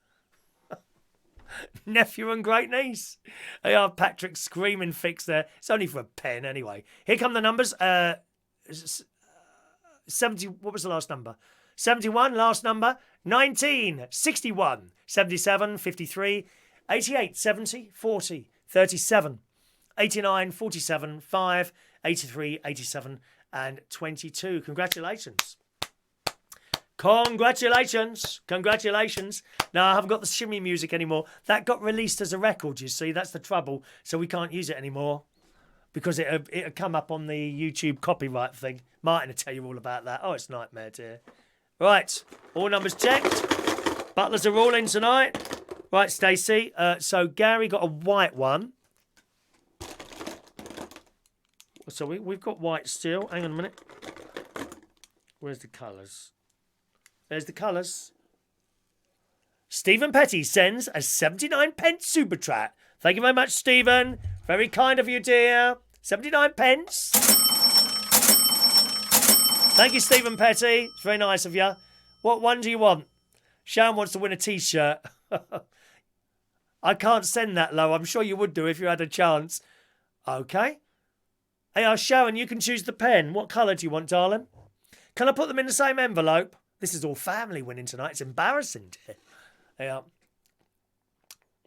Nephew and great niece. They are Patrick screaming fix there. It's only for a pen anyway. Here come the numbers. 70. What was the last number? 71, last number. 19, 61, 77, 53, 88, 70, 40, 37, 89, 47, 5, 83, 87, and 22. Congratulations. Congratulations. Congratulations. No, I haven't got the shimmy music anymore. That got released as a record, you see. That's the trouble. So we can't use it anymore because it'll come up on the YouTube copyright thing. Martin will tell you all about that. Oh, it's a nightmare, dear. Right. All numbers checked. Butlers are all in tonight. Right, Stacey. So Gary got a white one. So we've got white still. Hang on a minute. Where's the colours? There's the colours. Stephen Petty sends a 79 pence super chat. Thank you very much, Stephen. Very kind of you, dear. 79 pence. Thank you, Stephen Petty. It's very nice of you. What one do you want? Sharon wants to win a T-shirt. I can't send that low. I'm sure you would do if you had a chance. Okay. Hey, Sharon, you can choose the pen. What colour do you want, darling? Can I put them in the same envelope? This is all family winning tonight. It's embarrassing, dear. Yeah.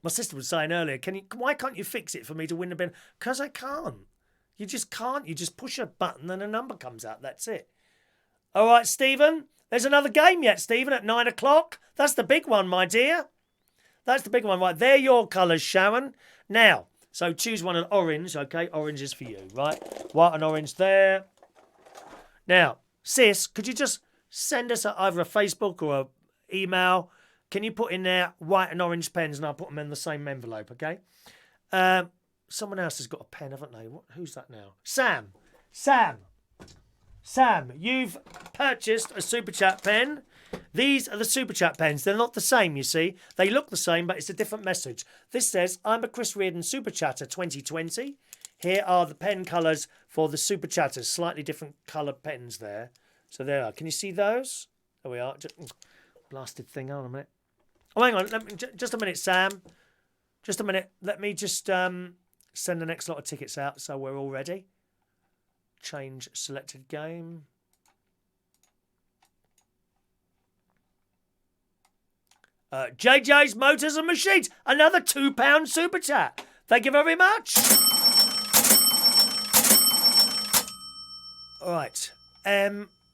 My sister was saying earlier, why can't you fix it for me to win the bin? Because I can't. You just can't. You just push a button and a number comes out. That's it. All right, Stephen. There's another game yet, Stephen, at 9 o'clock. That's the big one, my dear. That's the big one, right? They're your colours, Sharon. Now, so choose one of orange, okay? Orange is for you, right? White and orange there. Now, sis, could you just send us either a Facebook or an email? Can you put in there white and orange pens and I'll put them in the same envelope, okay? Someone else has got a pen, haven't they? Who's that now? Sam, you've purchased a Super Chat pen. These are the Super Chat pens. They're not the same, you see. They look the same, but it's a different message. This says, I'm a Chris Reardon Super Chatter 2020. Here are the pen colours for the Super Chatters. Slightly different coloured pens there. So there are. Can you see those? There we are. Blasted thing. Hold on a minute. Oh, hang on. Just a minute, Sam. Just a minute. Let me just send the next lot of tickets out so we're all ready. Change selected game. JJ's Motors and Machines. Another £2 Super Chat. Thank you very much. All right.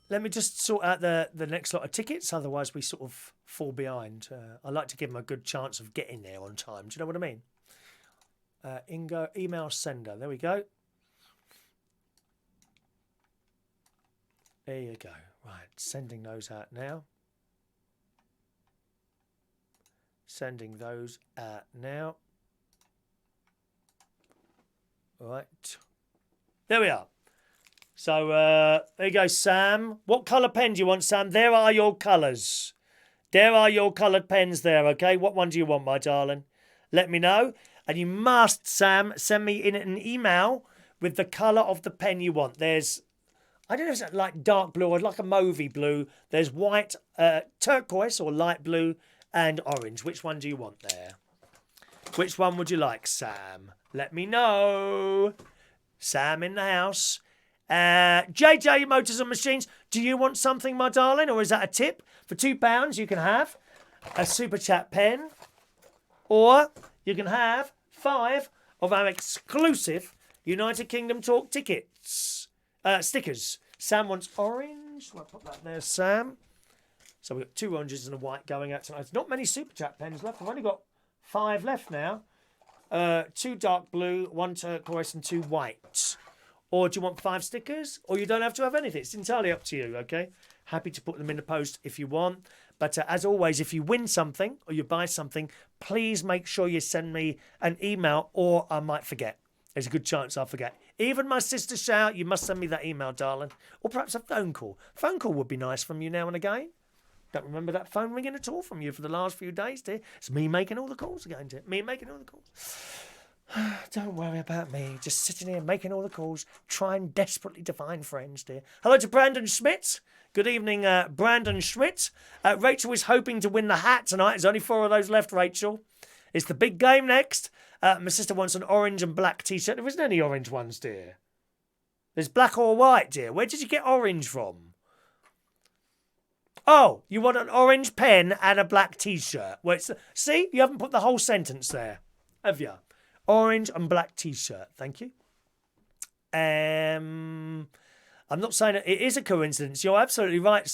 Let me just sort out the next lot of tickets. Otherwise, we sort of fall behind. I like to give them a good chance of getting there on time. Do you know what I mean? Ingo, email sender. There we go. There you go. Right. Sending those out now. Sending those out now. Right. There we are. So, there you go, Sam. What colour pen do you want, Sam? There are your colours. There are your coloured pens there, okay? What one do you want, my darling? Let me know. And you must, Sam, send me in an email with the colour of the pen you want. There's, I don't know if it's like dark blue or like a mauvey blue. There's white, turquoise or light blue and orange. Which one do you want there? Which one would you like, Sam? Let me know. Sam in the house. JJ Motors and Machines, do you want something, my darling, or is that a tip? For £2 you can have a Super Chat pen, or you can have 5 of our exclusive United Kingdom Talk tickets, stickers. Sam wants orange. I'll put that there, Sam. So we've got 2 oranges and a white going out tonight. There's not many Super Chat pens left. I've only got 5 left now. 2 dark blue, 1 turquoise and 2 white. Or do you want 5 stickers? Or you don't have to have anything. It's entirely up to you, okay? Happy to put them in the post if you want. But as always, if you win something or you buy something, please make sure you send me an email or I might forget. There's a good chance I'll forget. Even my sister shout, you must send me that email, darling. Or perhaps a phone call. Phone call would be nice from you now and again. Don't remember that phone ringing at all from you for the last few days, dear. It's me making all the calls again, dear. Me making all the calls. Don't worry about me. Just sitting here making all the calls, trying desperately to find friends, dear. Hello to Brandon Schmidt. Good evening, Brandon Schmidt. Rachel is hoping to win the hat tonight. There's only 4 of those left, Rachel. It's the big game next. My sister wants an orange and black T-shirt. There isn't any orange ones, dear. There's black or white, dear. Where did you get orange from? Oh, you want an orange pen and a black T-shirt. Well, see, you haven't put the whole sentence there, have you? Orange and black T-shirt. Thank you. I'm not saying it is a coincidence. You're absolutely right,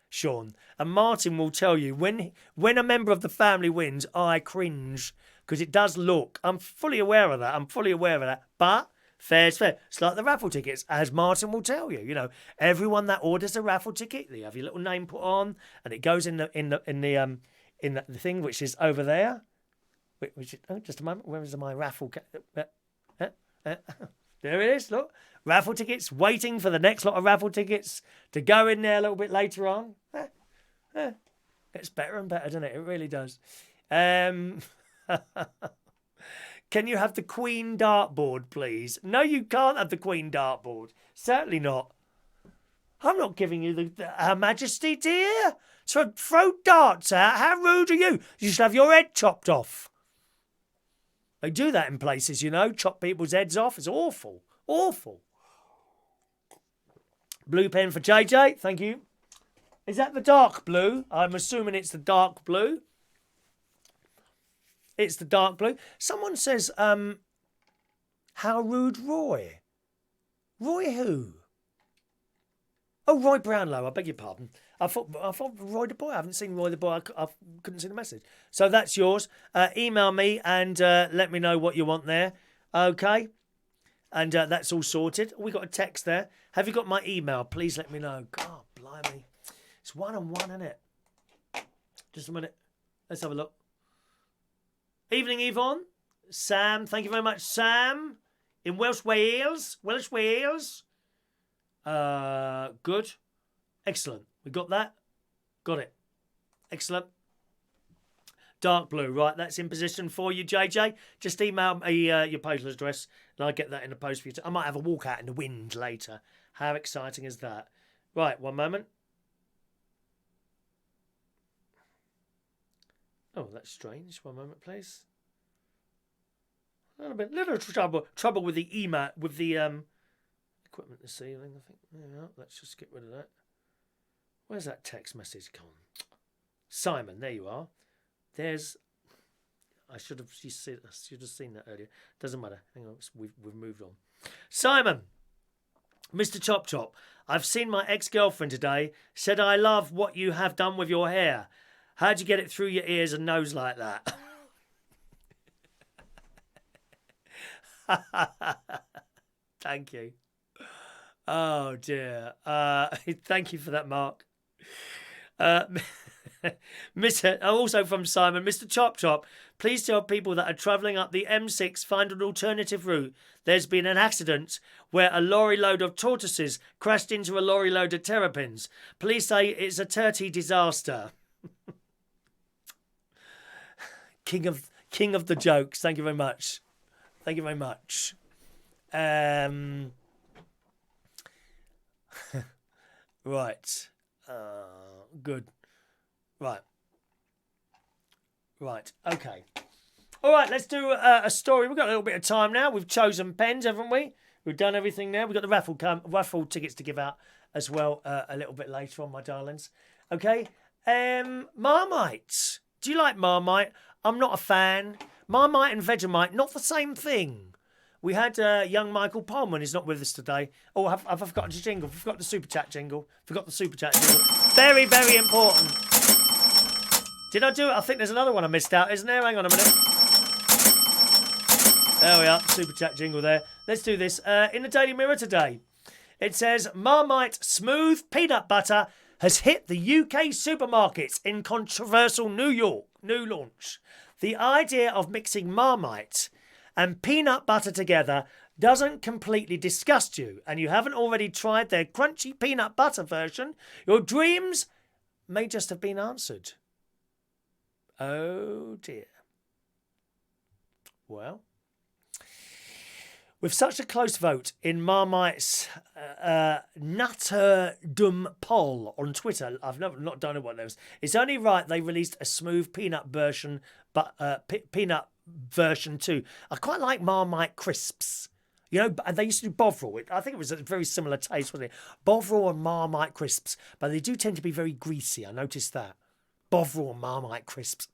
Sean. And Martin will tell you, when a member of the family wins, I cringe. Because it does look, I'm fully aware of that. But fair's fair. It's like the raffle tickets, as Martin will tell you. You know, everyone that orders a raffle ticket, they have your little name put on, and it goes in the thing which is over there. Just a moment. Where is my raffle? There it is. Look, raffle tickets. Waiting for the next lot of raffle tickets to go in there a little bit later on. It's better and better, doesn't it? It really does. Can you have the Queen dartboard, please? No, you can't have the Queen dartboard. Certainly not. I'm not giving you Her Majesty, dear. So throw darts out. How rude are you? You should have your head chopped off. They do that in places, you know. Chop people's heads off. It's awful. Awful. Blue pen for JJ. Thank you. Is that the dark blue? I'm assuming it's the dark blue. It's the dark blue. Someone says, how rude Roy? Roy who? Oh, Roy Brownlow. I beg your pardon. I thought Roy the Boy. I haven't seen Roy the Boy. I couldn't see the message. So that's yours. Email me and let me know what you want there. Okay. And that's all sorted. We got a text there. Have you got my email? Please let me know. God, blimey. It's 1 and 1, isn't it? Just a minute. Let's have a look. Evening, Yvonne. Sam. Thank you very much, Sam. In Welsh Wales. Good. Excellent. We got that. Got it. Excellent. Dark blue. Right, that's in position for you, JJ. Just email me your postal address and I'll get that in the post for you. I might have a walk out in the wind later. How exciting is that? Right, one moment. Oh, that's strange. One moment, please. A little trouble with the email, with the equipment this evening, I think. Yeah, let's just get rid of that. Where's that text message gone? Simon, there you are. There's. I should have seen that earlier. Doesn't matter. Hang on, we've moved on. Simon, Mr. Chop Chop, I've seen my ex-girlfriend today. Said I love what you have done with your hair. How'd you get it through your ears and nose like that? Thank you. Oh dear. Thank you for that, Mark. Also from Simon, Mr. Chop Chop, please tell people that are travelling up the M6 find an alternative route. There's been an accident where a lorry load of tortoises crashed into a lorry load of terrapins. Please say it's a turkey disaster. King of the jokes. Thank you very much. Thank you very much. Right. Good. Right. Okay. All right. Let's do a story. We've got a little bit of time now. We've chosen pens, haven't we? We've done everything now. We've got the raffle tickets to give out as well a little bit later on, my darlings. Okay. Marmite. Do you like Marmite? I'm not a fan. Marmite and Vegemite, not the same thing. We had young Michael Palmer. He's not with us today. Oh, I've forgotten to jingle. Forgot the super chat jingle. Forgot the super chat jingle. Very, very important. Did I do it? I think there's another one I missed out, isn't there? Hang on a minute. There we are. Super chat jingle there. Let's do this. In the Daily Mirror today, it says Marmite smooth peanut butter has hit the UK supermarkets in controversial new launch. The idea of mixing Marmite and peanut butter together doesn't completely disgust you, and you haven't already tried their crunchy peanut butter version, your dreams may just have been answered. Oh dear. Well, with such a close vote in Marmite's Nutterdom poll on Twitter, I've not done what those. It's only right they released a smooth peanut version, but peanut version too. I quite like Marmite crisps. You know, they used to do Bovril. I think it was a very similar taste, wasn't it? Bovril and Marmite crisps, but they do tend to be very greasy. I noticed that. Bovril and Marmite crisps.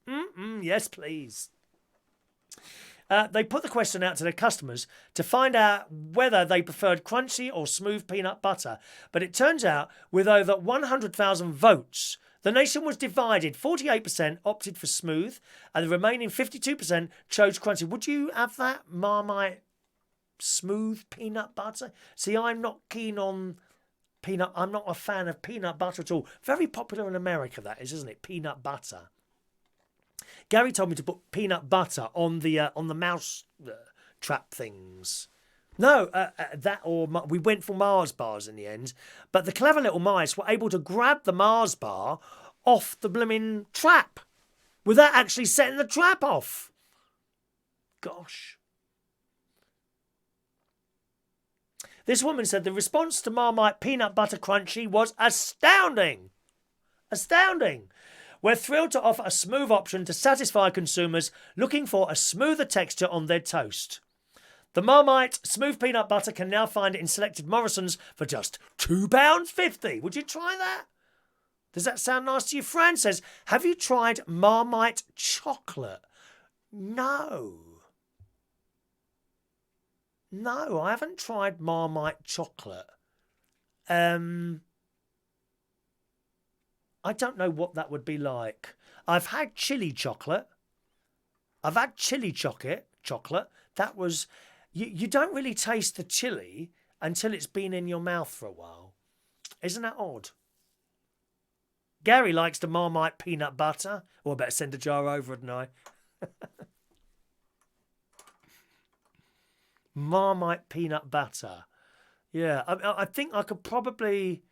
Yes, please. They put the question out to their customers to find out whether they preferred crunchy or smooth peanut butter. But it turns out, with over 100,000 votes, the nation was divided. 48% opted for smooth, and the remaining 52% chose crunchy. Would you have that Marmite smooth peanut butter? See, I'm not keen on peanut. I'm not a fan of peanut butter at all. Very popular in America, that is, isn't it? Peanut butter. Gary told me to put peanut butter on the mouse trap things. No, that or we went for Mars bars in the end. But the clever little mice were able to grab the Mars bar off the blooming trap without actually setting the trap off. Gosh. This woman said the response to Marmite Peanut Butter Crunchy was astounding. Astounding. We're thrilled to offer a smooth option to satisfy consumers looking for a smoother texture on their toast. The Marmite Smooth Peanut Butter can now find it in selected Morrisons for just £2.50. Would you try that? Does that sound nice to you? Fran says, have you tried Marmite chocolate? No. No, I haven't tried Marmite chocolate. I don't know what that would be like. I've had chili chocolate. I've had chili chocolate. That was... You don't really taste the chili until it's been in your mouth for a while. Isn't that odd? Gary likes the Marmite peanut butter. Or I better send a jar over, hadn't I? Marmite peanut butter. Yeah, I think I could probably...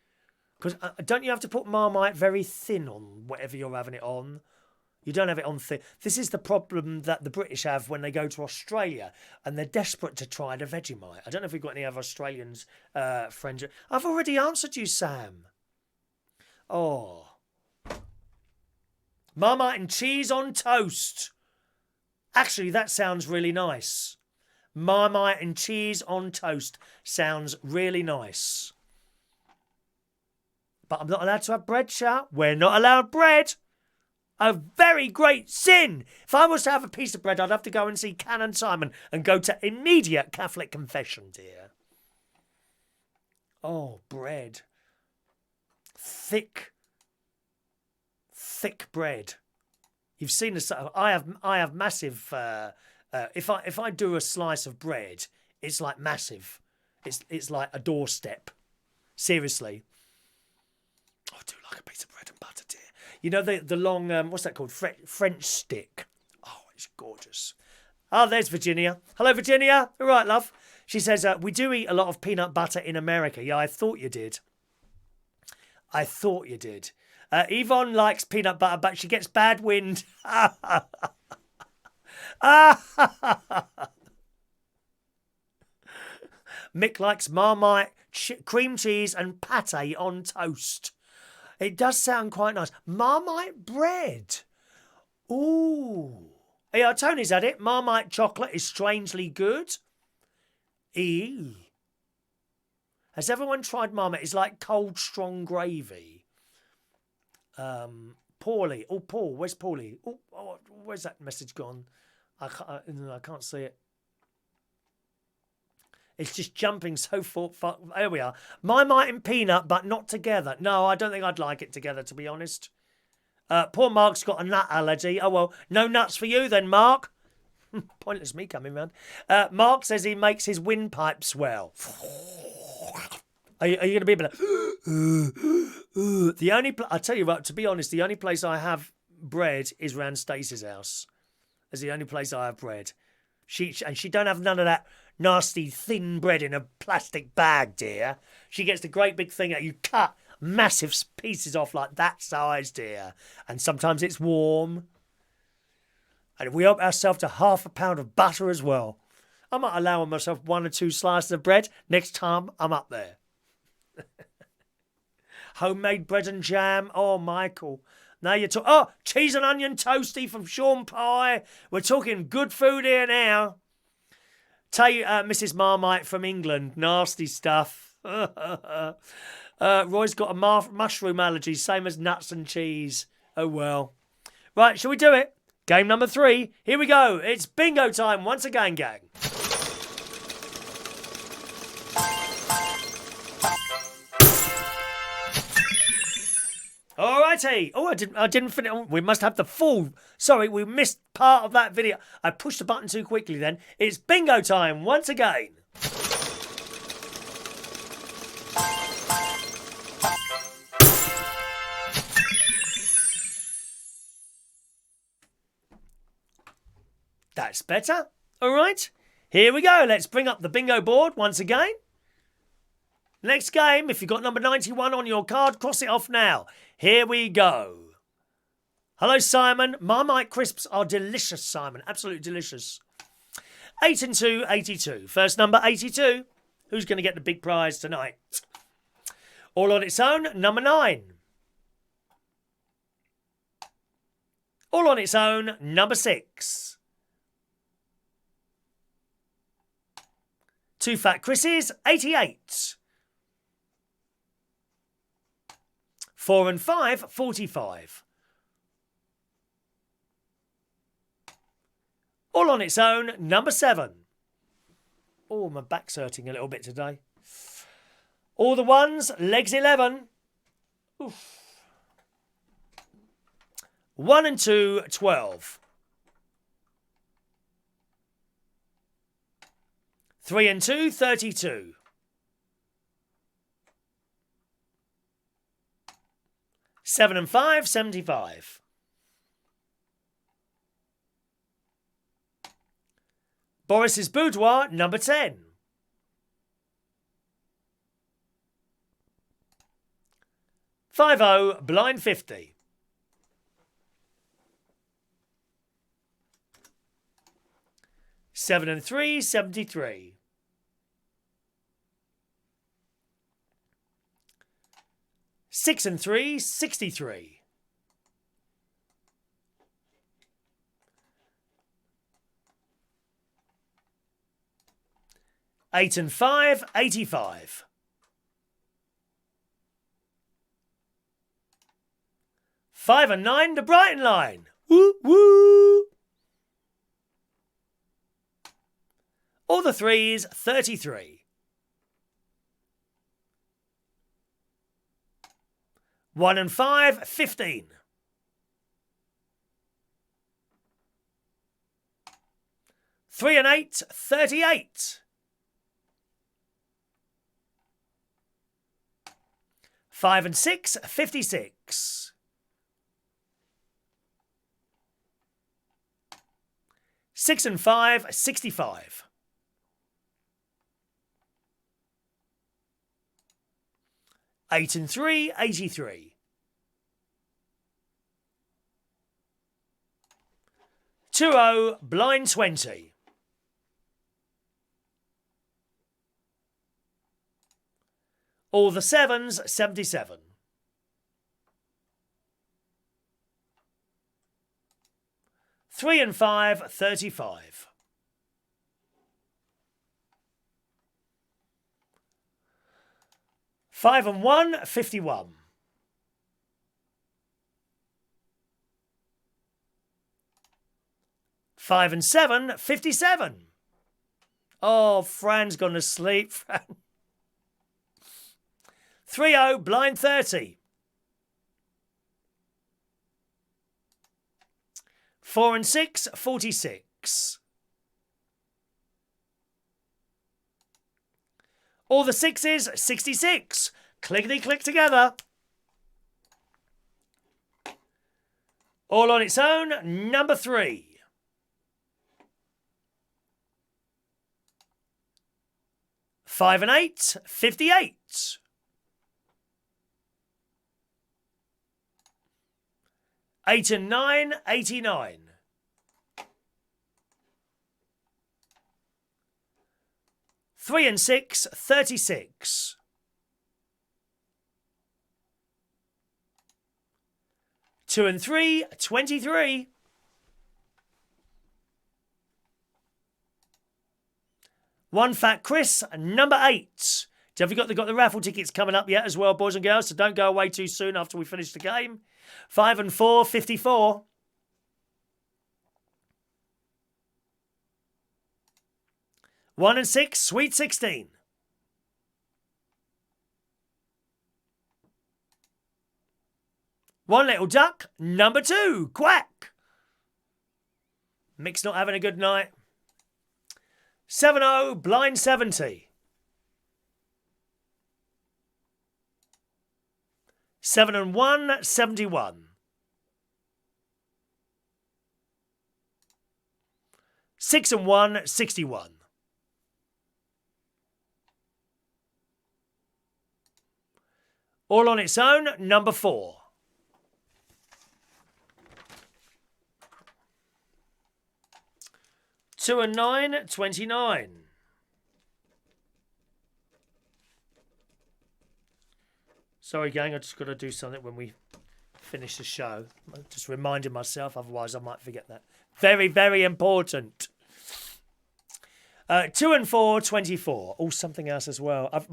Because don't you have to put Marmite very thin on whatever you're having it on? You don't have it on thin. This is the problem that the British have when they go to Australia and they're desperate to try the Vegemite. I don't know if we've got any other Australians friends. I've already answered you, Sam. Oh. Marmite and cheese on toast. Actually, that sounds really nice. Marmite and cheese on toast sounds really nice. But I'm not allowed to have bread, Shout. We're not allowed bread. A very great sin. If I was to have a piece of bread, I'd have to go and see Canon Simon and go to immediate Catholic confession, dear. Oh, bread. Thick bread. You've seen this. I have massive. If I do a slice of bread, it's like massive. It's like a doorstep. Seriously. I do like a piece of bread and butter, dear. You know the long, what's that called? French stick. Oh, it's gorgeous. Oh, there's Virginia. Hello, Virginia. All right, love. She says, we do eat a lot of peanut butter in America. Yeah, I thought you did. Yvonne likes peanut butter, but she gets bad wind. Mick likes Marmite, cream cheese and pate on toast. It does sound quite nice. Marmite bread. Ooh. Yeah, Tony's had it. Marmite chocolate is strangely good. Eee. Has everyone tried Marmite? It's like cold, strong gravy. Paulie. Oh, Paul. Where's Paulie? Oh, where's that message gone? I can't see it. It's just jumping so far. There we are. Marmite and peanut, but not together. No, I don't think I'd like it together, to be honest. Poor Mark's got a nut allergy. Oh, well, no nuts for you then, Mark. Pointless me coming round. Mark says he makes his windpipe swell. Are you going to be able to... I tell you what, to be honest, the only place I have bread is round Stacey's house. It's the only place I have bread. She don't have none of that nasty thin bread in a plastic bag, dear. She gets the great big thing that you cut massive pieces off like that size, dear. And sometimes it's warm. And we help ourselves to half a pound of butter as well. I might allow myself 1 or 2 slices of bread next time I'm up there. Homemade bread and jam. Oh, Michael. Now you're talking... Oh, cheese and onion toasty from Sean Pie. We're talking good food here now. Mrs. Marmite from England. Nasty stuff. Roy's got a mushroom allergy, same as nuts and cheese. Oh, well. Right, shall we do it? Game number 3. Here we go. It's bingo time once again, gang. Alrighty. Oh, I didn't finish. We must have the full. Sorry, we missed part of that video. I pushed the button too quickly then. It's bingo time once again. That's better. All right. Here we go. Let's bring up the bingo board once again. Next game, if you've got number 91 on your card, cross it off now. Here we go. Hello, Simon. Marmite crisps are delicious, Simon. Absolutely delicious. 8 and 2, 82. First number, 82. Who's going to get the big prize tonight? All on its own, number 9. All on its own, number 6. 2 Fat Chris's, 88. 4 and 5, 45. All on its own, number 7. Oh, my back's hurting a little bit today. All the ones, legs 11. Oof. 1 and 2, 12. 3 and 2, 32. 7 and 5, 75. Boris's Boudoir, number 10. 50, blind 50. 7 and 3, 73. 6 and 3, 63. 8 and 5, 85. 5 and 9, the Brighton line. Woo, woo. All the threes, 33. 1 and 5, 15. 3 and 8, 38. 5 and 6, 56. 6 and 5, 65. 8 and 3, 83. 2-0, blind 20. All the sevens, 77. 3 and 5, 35. 5 and 1, 51. 5 and 7, 57. Oh, Fran's gone to sleep. Fran. 3-0, blind 30. 4 and 6, 46. All the sixes, 66. Clickety-click together. All on its own, number 3. 5 and 8, 58. 8 and 9, 89. 3 and 6, 36. 2 and 3, 23. 1 Fat Chris, number 8. Have you got the raffle tickets coming up yet as well, boys and girls? So don't go away too soon after we finish the game. 5 and 4, 54. 1 and 6, sweet 16. 1 Little Duck, number 2, quack. Mick's not having a good night. 7-0, blind 70. 7 and 1, 71. 6 and 1, 61. 'All on its own, number 4. 2 and 9, 29. Sorry, gang, I just got to do something when we finish the show. I'm just reminding myself, otherwise I might forget that. Very, very important. 2 and 4, 24. Oh, something else as well. I've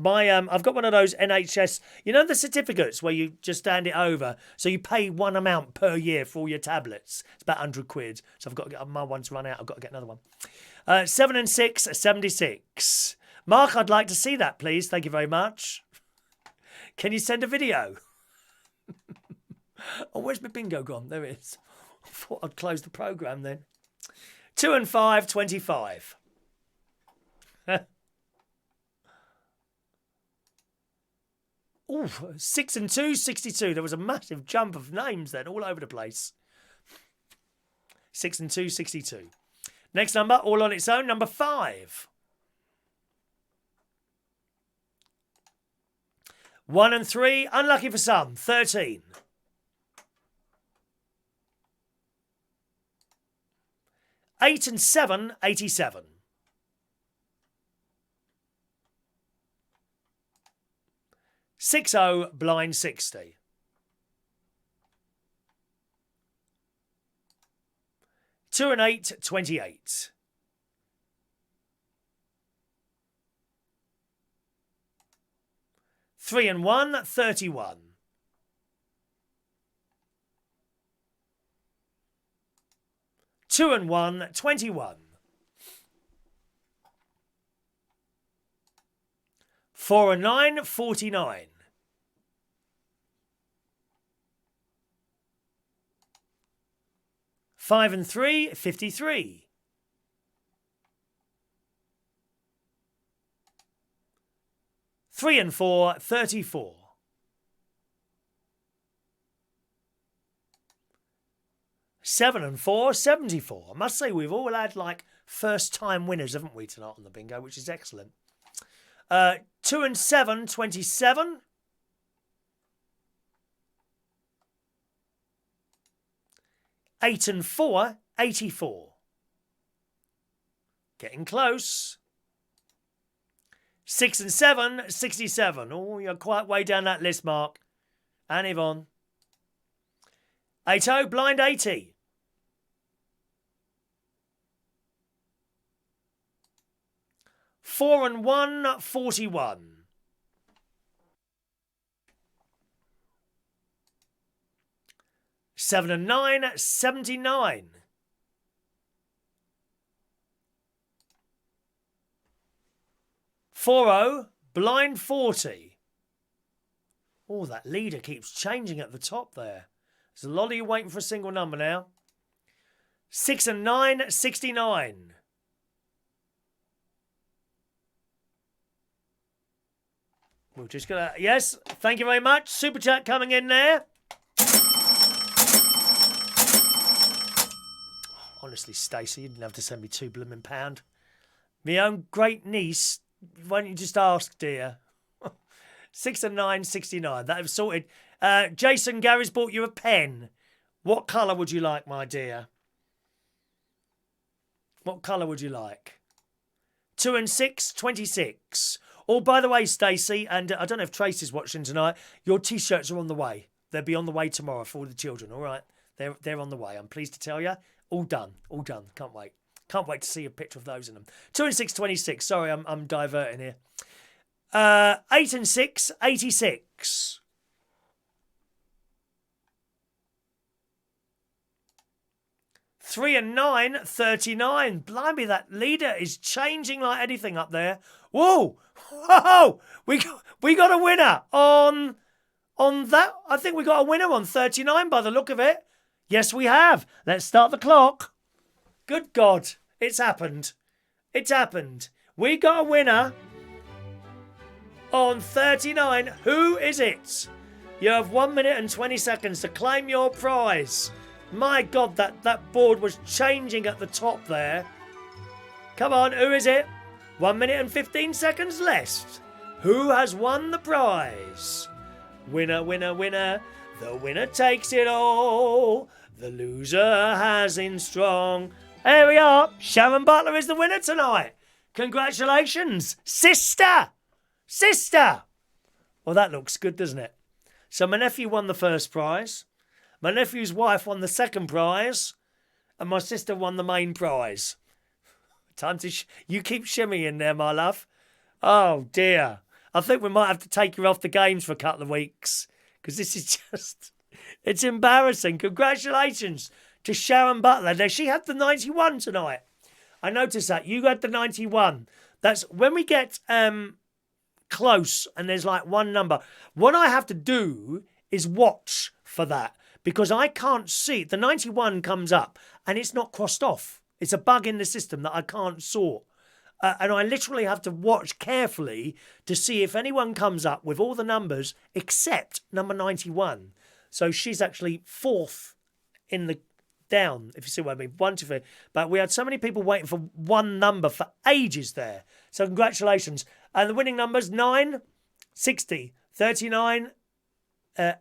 got one of those NHS, you know, the certificates where you just stand it over. So you pay one amount per year for all your tablets. It's about 100 quid. So I've got to get my one's run out. I've got to get another one. 7 and 6, 76. Mark, I'd like to see that, please. Thank you very much. Can you send a video? Oh, where's my bingo gone? There it is. I thought I'd close the programme then. 2 and 5, 25. Ooh, 6 and 2, 62. There was a massive jump of names then, all over the place. 6 and 2, 62. Next number, all on its own, number 5. 1 and 3, unlucky for some, 13. 8 and 7, 87. 6-0, blind 60. 2 and 8, 28. 3 and 1, 31. 2 and 1, 21. 4 and 9, 49. 5 and 3, 53. 3 and 4, 34. 7 and 4, 74. I must say we've all had like first time winners, haven't we, tonight on the bingo, which is excellent. 2 and 7, 27. 8 and 4, 84. Getting close. 6 and 7, 67. Oh, you're quite way down that list, Mark. And Yvonne. 8-0, blind 80. 4 and 1, 41. 7 and 9, 79. 4-0, blind 40. Oh, that leader keeps changing at the top there. There's a lot of you waiting for a single number now. 6 and 9, 69. We're just going to... Yes, thank you very much. Super chat coming in there. Honestly, Stacey, you didn't have to send me £2 blooming. My own great niece, why don't you just ask, dear? 6 and 9, 69. That was sorted. Jason, Gary's bought you a pen. What colour would you like, my dear? What colour would you like? 2 and 6, 26. Oh, by the way, Stacey, and I don't know if Tracy's watching tonight, your T-shirts are on the way. They'll be on the way tomorrow for all the children, all right? They're on the way, I'm pleased to tell you. All done, all done. Can't wait. Can't wait to see a picture of those in them. 2 and 6, 26. Sorry, I'm diverting here. 8 and 6, 86. 3 and 9, 39. Blimey, that leader is changing like anything up there. Whoa! Whoa! We got a winner on that. I think we got a winner on 39 by the look of it. Yes, we have. Let's start the clock. Good God. It's happened. It's happened. We got a winner on 39. Who is it? You have 1 minute and 20 seconds to claim your prize. My God, that board was changing at the top there. Come on, who is it? 1 minute and 15 seconds left. Who has won the prize? Winner, winner, winner. The winner takes it all. The loser has in strong. There we are. Sharon Butler is the winner tonight. Congratulations, sister. Sister. Well, that looks good, doesn't it? So my nephew won the first prize. My nephew's wife won the second prize. And my sister won the main prize. Time to... You keep shimmying there, my love. Oh, dear. I think we might have to take you off the games for a couple of weeks. Because this is just... It's embarrassing. Congratulations to Sharon Butler. Now, she had the 91 tonight. I noticed that. You got the 91. That's when we get close and there's like one number. What I have to do is watch for that. Because I can't see. The 91 comes up and it's not crossed off. It's a bug in the system that I can't sort. And I literally have to watch carefully to see if anyone comes up with all the numbers except number 91. So she's actually fourth in the down, if you see what I mean. 1, 2, 3. But we had so many people waiting for one number for ages there. So congratulations. And the winning numbers 9, 60, 39,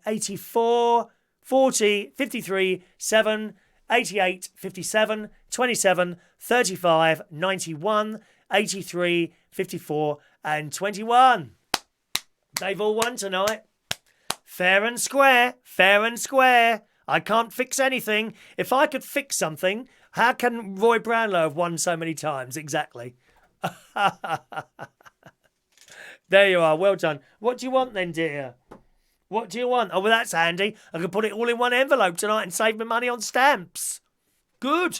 84, 40, 53, 7, 88, 57, 27, 35, 91, 83, 54 and 21. They've all won tonight. Fair and square. Fair and square. I can't fix anything. If I could fix something, how can Roy Brownlow have won so many times? Exactly. There you are. Well done. What do you want then, dear? What do you want? Oh, well, that's handy. I can put it all in one envelope tonight and save me money on stamps. Good.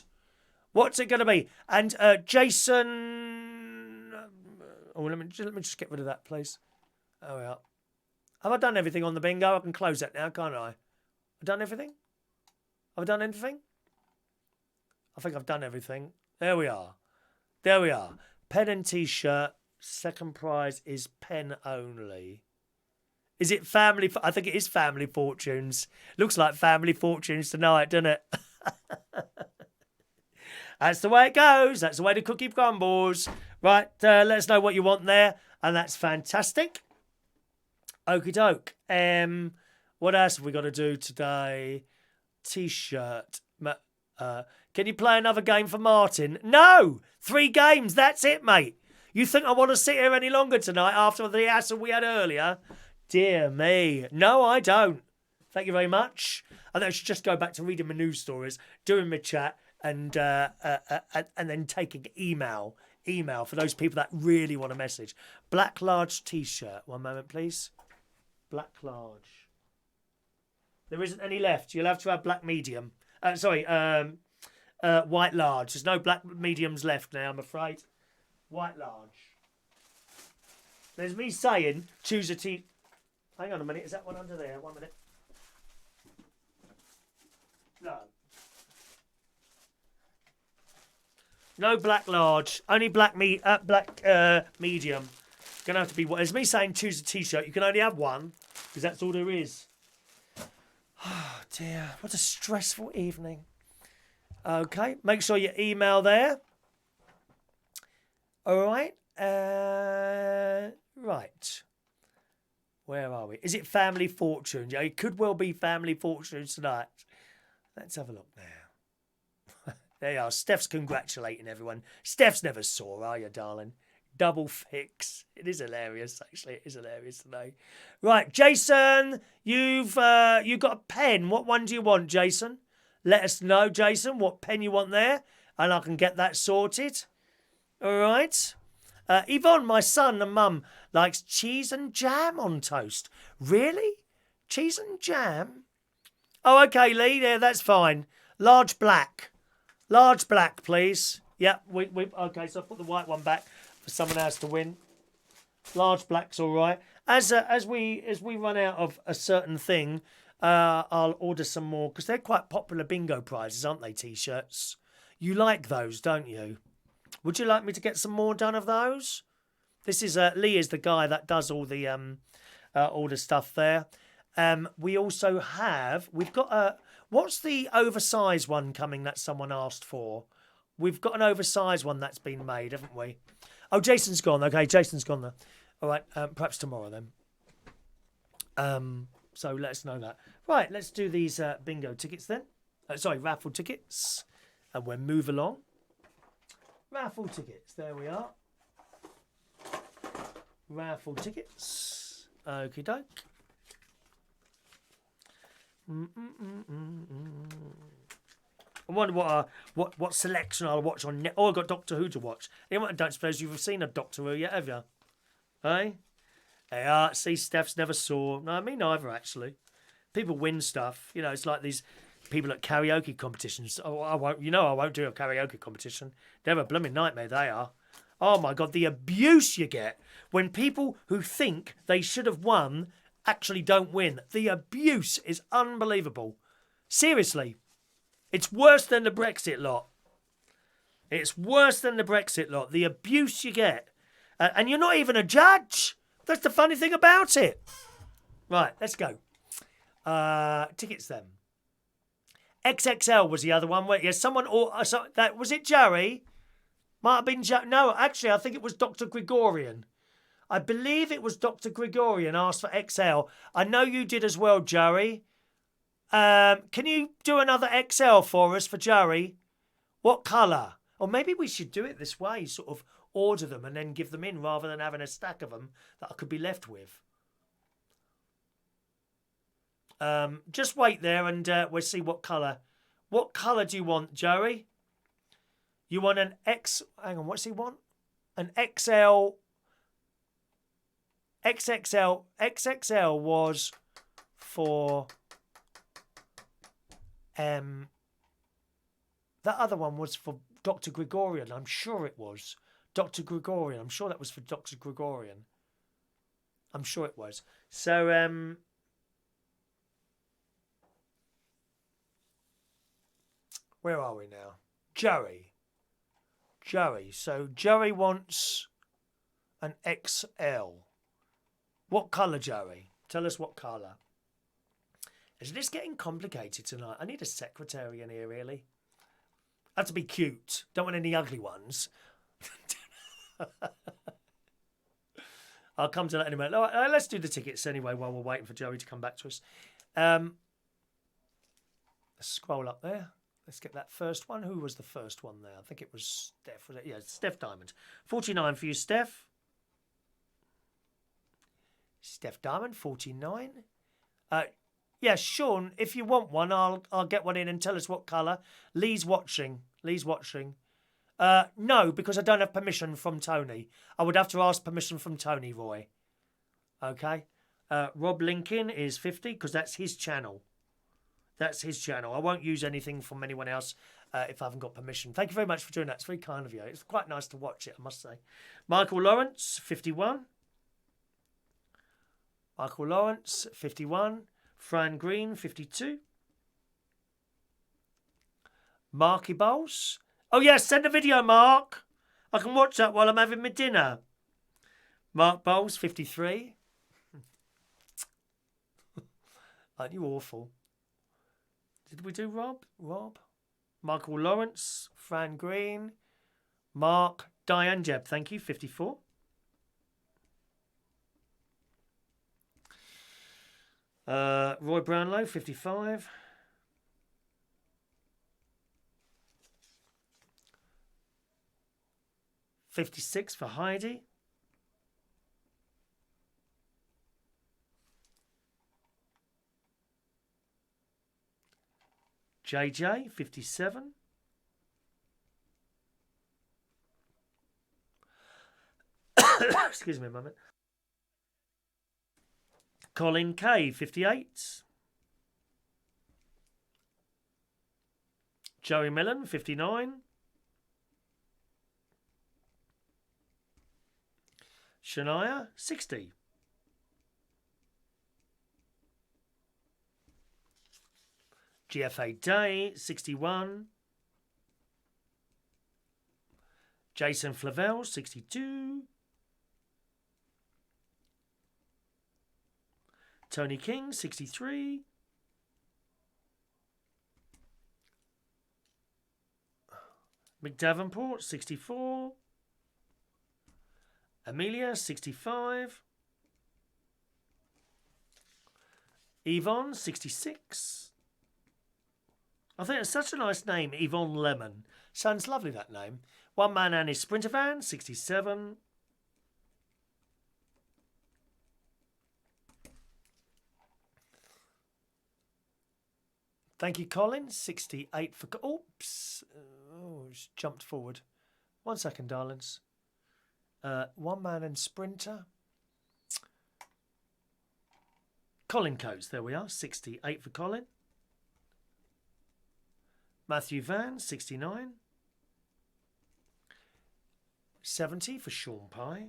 What's it going to be? And Jason... Oh, let me just get rid of that, please. Oh, yeah. Have I done everything on the bingo? I can close that now, can't I? I've done everything? Have I done anything? I think I've done everything. There we are. There we are. Pen and T-shirt. Second prize is pen only. Is it family? I think it is Family Fortunes. Looks like Family Fortunes tonight, doesn't it? That's the way it goes. That's the way the cookie crumbles. Right, let us know what you want there. And that's fantastic. Okie doke. What else have we got to do today? T-shirt. Can you play another game for Martin? No! 3 games. That's it, mate. You think I want to sit here any longer tonight after the hassle we had earlier? Dear me. No, I don't. Thank you very much. I think I should just go back to reading my news stories, doing my chat, and then taking email for those people that really want a message. Black large T-shirt. One moment, please. Black large. There isn't any left. You'll have to have black medium. White large. There's no black mediums left now, I'm afraid. White large. There's me saying, choose a T... Hang on a minute, is that one under there? 1 minute. No. No black large, only black medium. Gonna have to be... There's me saying choose a T-shirt. You can only have one, because that's all there is. Oh dear, what a stressful evening. Okay, make sure you email there. All right. Right. Where are we? Is it Family Fortunes? Yeah, it could well be Family Fortunes tonight. Let's have a look now. There you are. Steph's congratulating everyone. Steph's never sore, are you, darling? Double fix. It is hilarious, actually. It is hilarious today. Right, Jason, you got a pen. What one do you want, Jason? Let us know, Jason, what pen you want there, and I can get that sorted. All right. Yvonne, my son and mum, likes cheese and jam on toast. Really? Cheese and jam? Oh, okay, Lee. Yeah, that's fine. Large black. Large black, please. Yeah, okay, so I'll put the white one back for someone else to win. Large black's all right. As we run out of a certain thing, I'll order some more, because they're quite popular bingo prizes, aren't they, T-shirts? You like those, don't you? Would you like me to get some more done of those? This is Lee is the guy that does all the stuff there. We also we've got a... What's the oversized one coming that someone asked for? We've got an oversized one that's been made, haven't we? Oh, Jason's gone. Okay, Jason's gone there. All right, perhaps tomorrow then. So let us know that. Right, let's do these bingo tickets then. Raffle tickets. And we'll move along. Raffle tickets. There we are. Raffle tickets. Okie doke. I wonder what selection I'll watch on net. Oh, I've got Doctor Who to watch. Anyone, I don't suppose you've seen a Doctor Who yet, have you? Hey? They are. See, Steph's never saw. No, me neither, actually. People win stuff. You know, it's like these people at karaoke competitions. Oh, I won't do a karaoke competition. They're a blooming nightmare, they are. Oh, my God, the abuse you get when people who think they should have won actually don't win. The abuse is unbelievable. Seriously. It's worse than the Brexit lot. It's worse than the Brexit lot. The abuse you get. And you're not even a judge. That's the funny thing about it. Right, let's go. Tickets then. XXL was the other one. Wait, yeah, someone... that was it Jerry? Might have been... No, actually, I think it was Dr. Gregorian. I believe it was Dr. Gregorian asked for XL. I know you did as well, Jerry. Can you do another XL for us for Jerry? What colour? Or maybe we should do it this way, sort of order them and then give them in rather than having a stack of them that I could be left with. Just wait there and we'll see what colour. What colour do you want, Jerry? You want an X... Hang on, what's he want? An XL... XXL was for... that other one was for Dr. Gregorian. I'm sure it was. Dr. Gregorian. I'm sure that was for Dr. Gregorian. I'm sure it was. So, where are we now? Jerry. So, Jerry wants an XL. What colour, Jerry? Tell us what colour. Is this getting complicated tonight? I need a secretary in here, really. I have to be cute. Don't want any ugly ones. I'll come to that in a minute. Let's do the tickets anyway while we're waiting for Joey to come back to us. Let's scroll up there. Let's get that first one. Who was the first one there? I think it was Steph. Was it? Yeah, Steph Diamond. 49 for you, Steph. Steph Diamond, 49. Yeah, Sean, if you want one, I'll get one in and tell us what colour. Lee's watching. No, because I don't have permission from Tony. I would have to ask permission from Tony, Roy. Okay. Rob Lincoln is 50 because that's his channel. I won't use anything from anyone else if I haven't got permission. Thank you very much for doing that. It's very kind of you. It's quite nice to watch it, I must say. Michael Lawrence, 51. Michael Lawrence, 51. Fran Green, 52. Marky Bowles. Oh, yes, send a video, Mark. I can watch that while I'm having my dinner. Mark Bowles, 53. Aren't you awful? Did we do Rob? Michael Lawrence, Fran Green, Mark, Diane Jeb, thank you, 54. Roy Brownlow, 55. $56 for Heidi. JJ, 57. Excuse me a moment. Colin K, 58. Joey Millen, 59. Shania, 60. GFA Day, 61. Jason Flavel, 62. Tony King, 63. Mick Davenport, 64. Amelia, 65. Yvonne, 66. I think it's such a nice name, Yvonne Lemon. Sounds lovely, that name. One Man and His Sprinter Van, 67. Thank you, Colin. 68 for... Oops. Oh, just jumped forward. 1 second, darlings. One Man and Sprinter. Colin Coates, there we are. 68 for Colin. Matthew Van, 69. 70 for Sean Pye.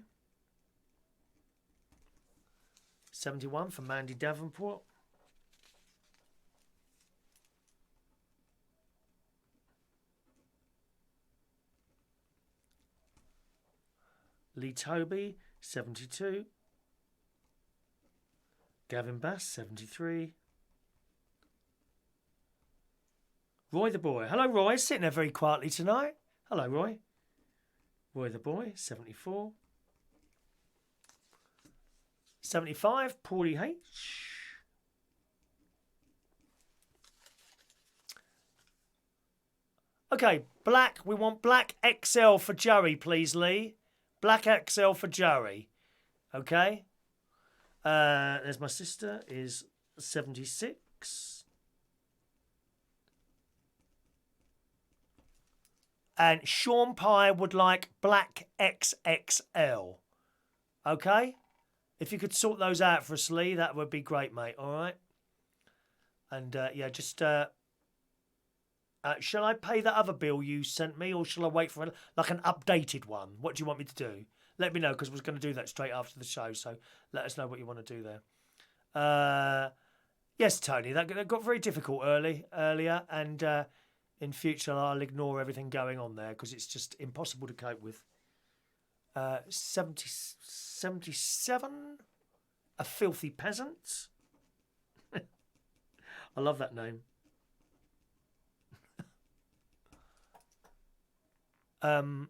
71 for Mandy Davenport. Lee Toby, 72. Gavin Bass, 73. Roy the Boy. Hello, Roy. Sitting there very quietly tonight. Hello, Roy. Roy the Boy, 74. 75, Paulie H. Okay, black. We want black XL for Joey, please, Lee. Black XL for Joey. Okay. There's my sister, is 76. And Sean Pye would like black XXL. Okay? If you could sort those out for us, Lee, that would be great, mate. All right? And, yeah, just... shall I pay that other bill you sent me, or shall I wait for like an updated one? What do you want me to do? Let me know, because I was going to do that straight after the show, so let us know what you want to do there. Yes, Tony, that got very difficult earlier, and in future I'll ignore everything going on there, because it's just impossible to cope with. 77, A Filthy Peasant. I love that name. MP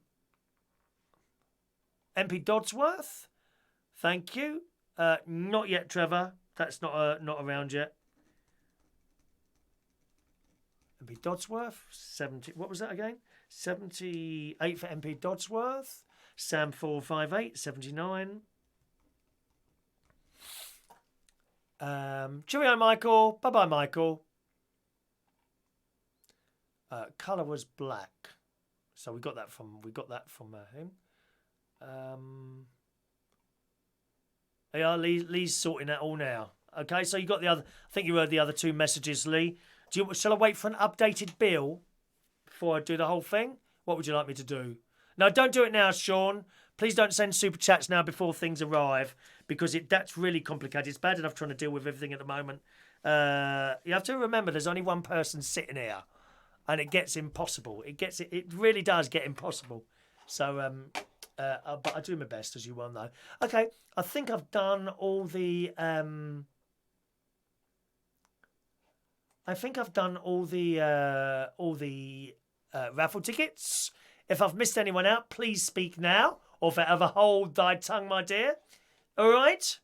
Dodsworth, thank you. Not yet, Trevor. That's not around yet. MP Dodsworth, 70. What was that again? 78 for MP Dodsworth. Sam 458, 79. Cheerio, Michael. Bye bye, Michael. Colour was black. So we got that from him. Yeah, Lee's sorting that all now. Okay, so you got the other. I think you heard the other two messages, Lee. Shall I wait for an updated bill before I do the whole thing? What would you like me to do? No, don't do it now, Sean. Please don't send super chats now before things arrive, because that's really complicated. It's bad enough trying to deal with everything at the moment. You have to remember there's only one person sitting here, and it gets impossible. It really does get impossible. So, but I do my best, as you well know. Okay, I think I've done all the. Raffle tickets. If I've missed anyone out, please speak now, or forever hold thy tongue, my dear. All right.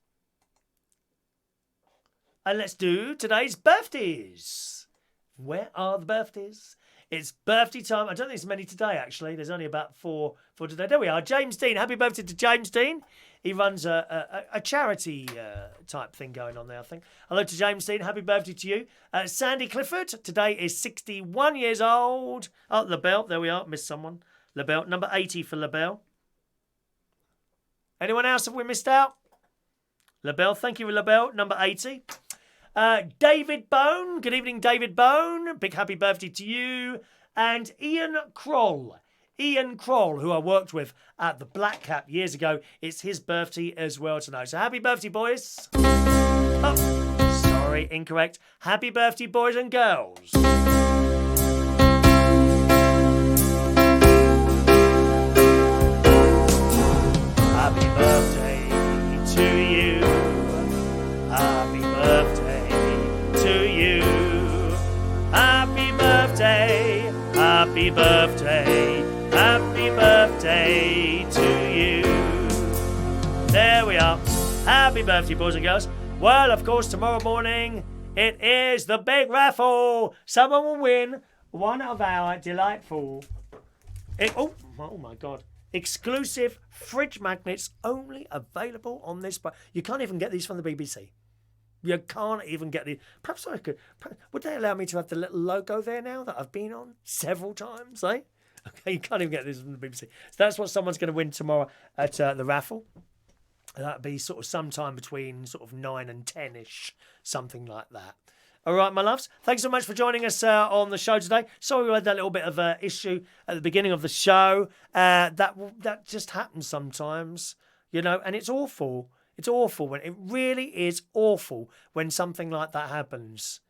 And let's do today's birthdays. Where are the birthdays? It's birthday time. I don't think there's many today, actually. There's only about four today. There we are. James Dean. Happy birthday to James Dean. He runs a charity type thing going on there, I think. Hello to James Dean. Happy birthday to you. Sandy Clifford. Today is 61 years old. Oh, LaBelle. There we are. Missed someone. LaBelle. Number 80 for LaBelle. Anyone else have we missed out? LaBelle. Thank you, LaBelle. Number 80. David Bone. Good evening, David Bone. Big happy birthday to you. And Iain Kroll. Iain Kroll, who I worked with at the Black Cap years ago. It's his birthday as well tonight. So happy birthday, boys. Oh, sorry, incorrect. Happy birthday, boys and girls. Happy birthday to you. Happy birthday to you. Happy birthday. Happy birthday. Happy birthday to you. There we are. Happy birthday, boys and girls. Well, of course, tomorrow morning, it is the big raffle. Someone will win one of our delightful... oh my God. Exclusive fridge magnets only available on this... You can't even get these from the BBC. You can't even get these. Perhaps I could... Would they allow me to have the little logo there now that I've been on several times, eh? Okay, you can't even get this from the BBC. So that's what someone's going to win tomorrow at the raffle. That'll be sort of sometime between sort of 9 and 10-ish, something like that. All right, my loves. Thanks so much for joining us on the show today. Sorry we had that little bit of an issue at the beginning of the show. That just happens sometimes, you know, and it's awful. It's awful. It really is awful when something like that happens.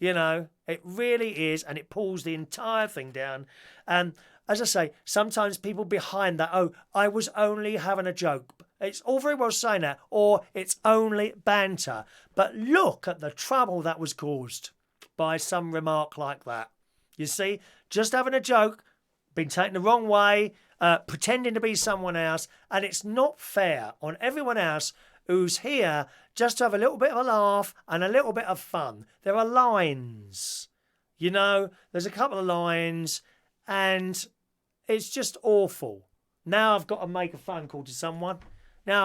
You know, it really is, and it pulls the entire thing down. And as I say, sometimes people behind that, oh, I was only having a joke. It's all very well saying that, or it's only banter. But look at the trouble that was caused by some remark like that. You see, just having a joke, been taken the wrong way, pretending to be someone else, and it's not fair on everyone else who's here just to have a little bit of a laugh and a little bit of fun. There are lines, you know, there's a couple of lines, and it's just awful. Now I've got to make a phone call to someone. And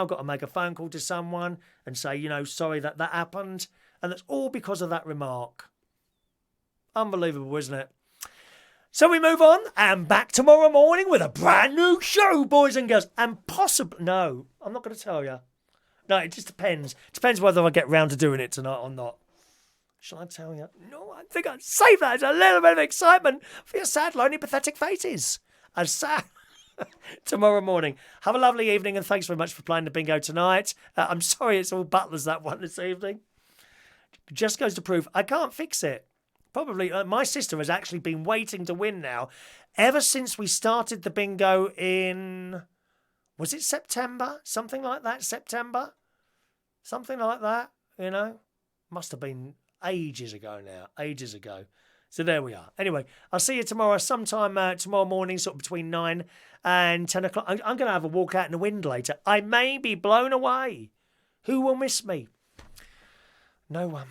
say, you know, sorry that happened. And that's all because of that remark. Unbelievable, isn't it? So we move on and back tomorrow morning with a brand new show, boys and girls. And possibly, no, I'm not going to tell you. No, it just depends. It depends whether I get round to doing it tonight or not. Shall I tell you? No, I think I'd save that as a little bit of excitement for your sad, lonely, pathetic faces. As sad. Tomorrow morning. Have a lovely evening and thanks very much for playing the bingo tonight. I'm sorry it's all Butlers that one this evening. Just goes to prove I can't fix it. Probably my sister has actually been waiting to win now ever since we started the bingo in... Was it September? Something like that? September? Something like that, you know? Must have been ages ago now. Ages ago. So there we are. Anyway, I'll see you tomorrow sometime tomorrow morning, sort of between 9 and 10 o'clock. I'm going to have a walk out in the wind later. I may be blown away. Who will miss me? No one.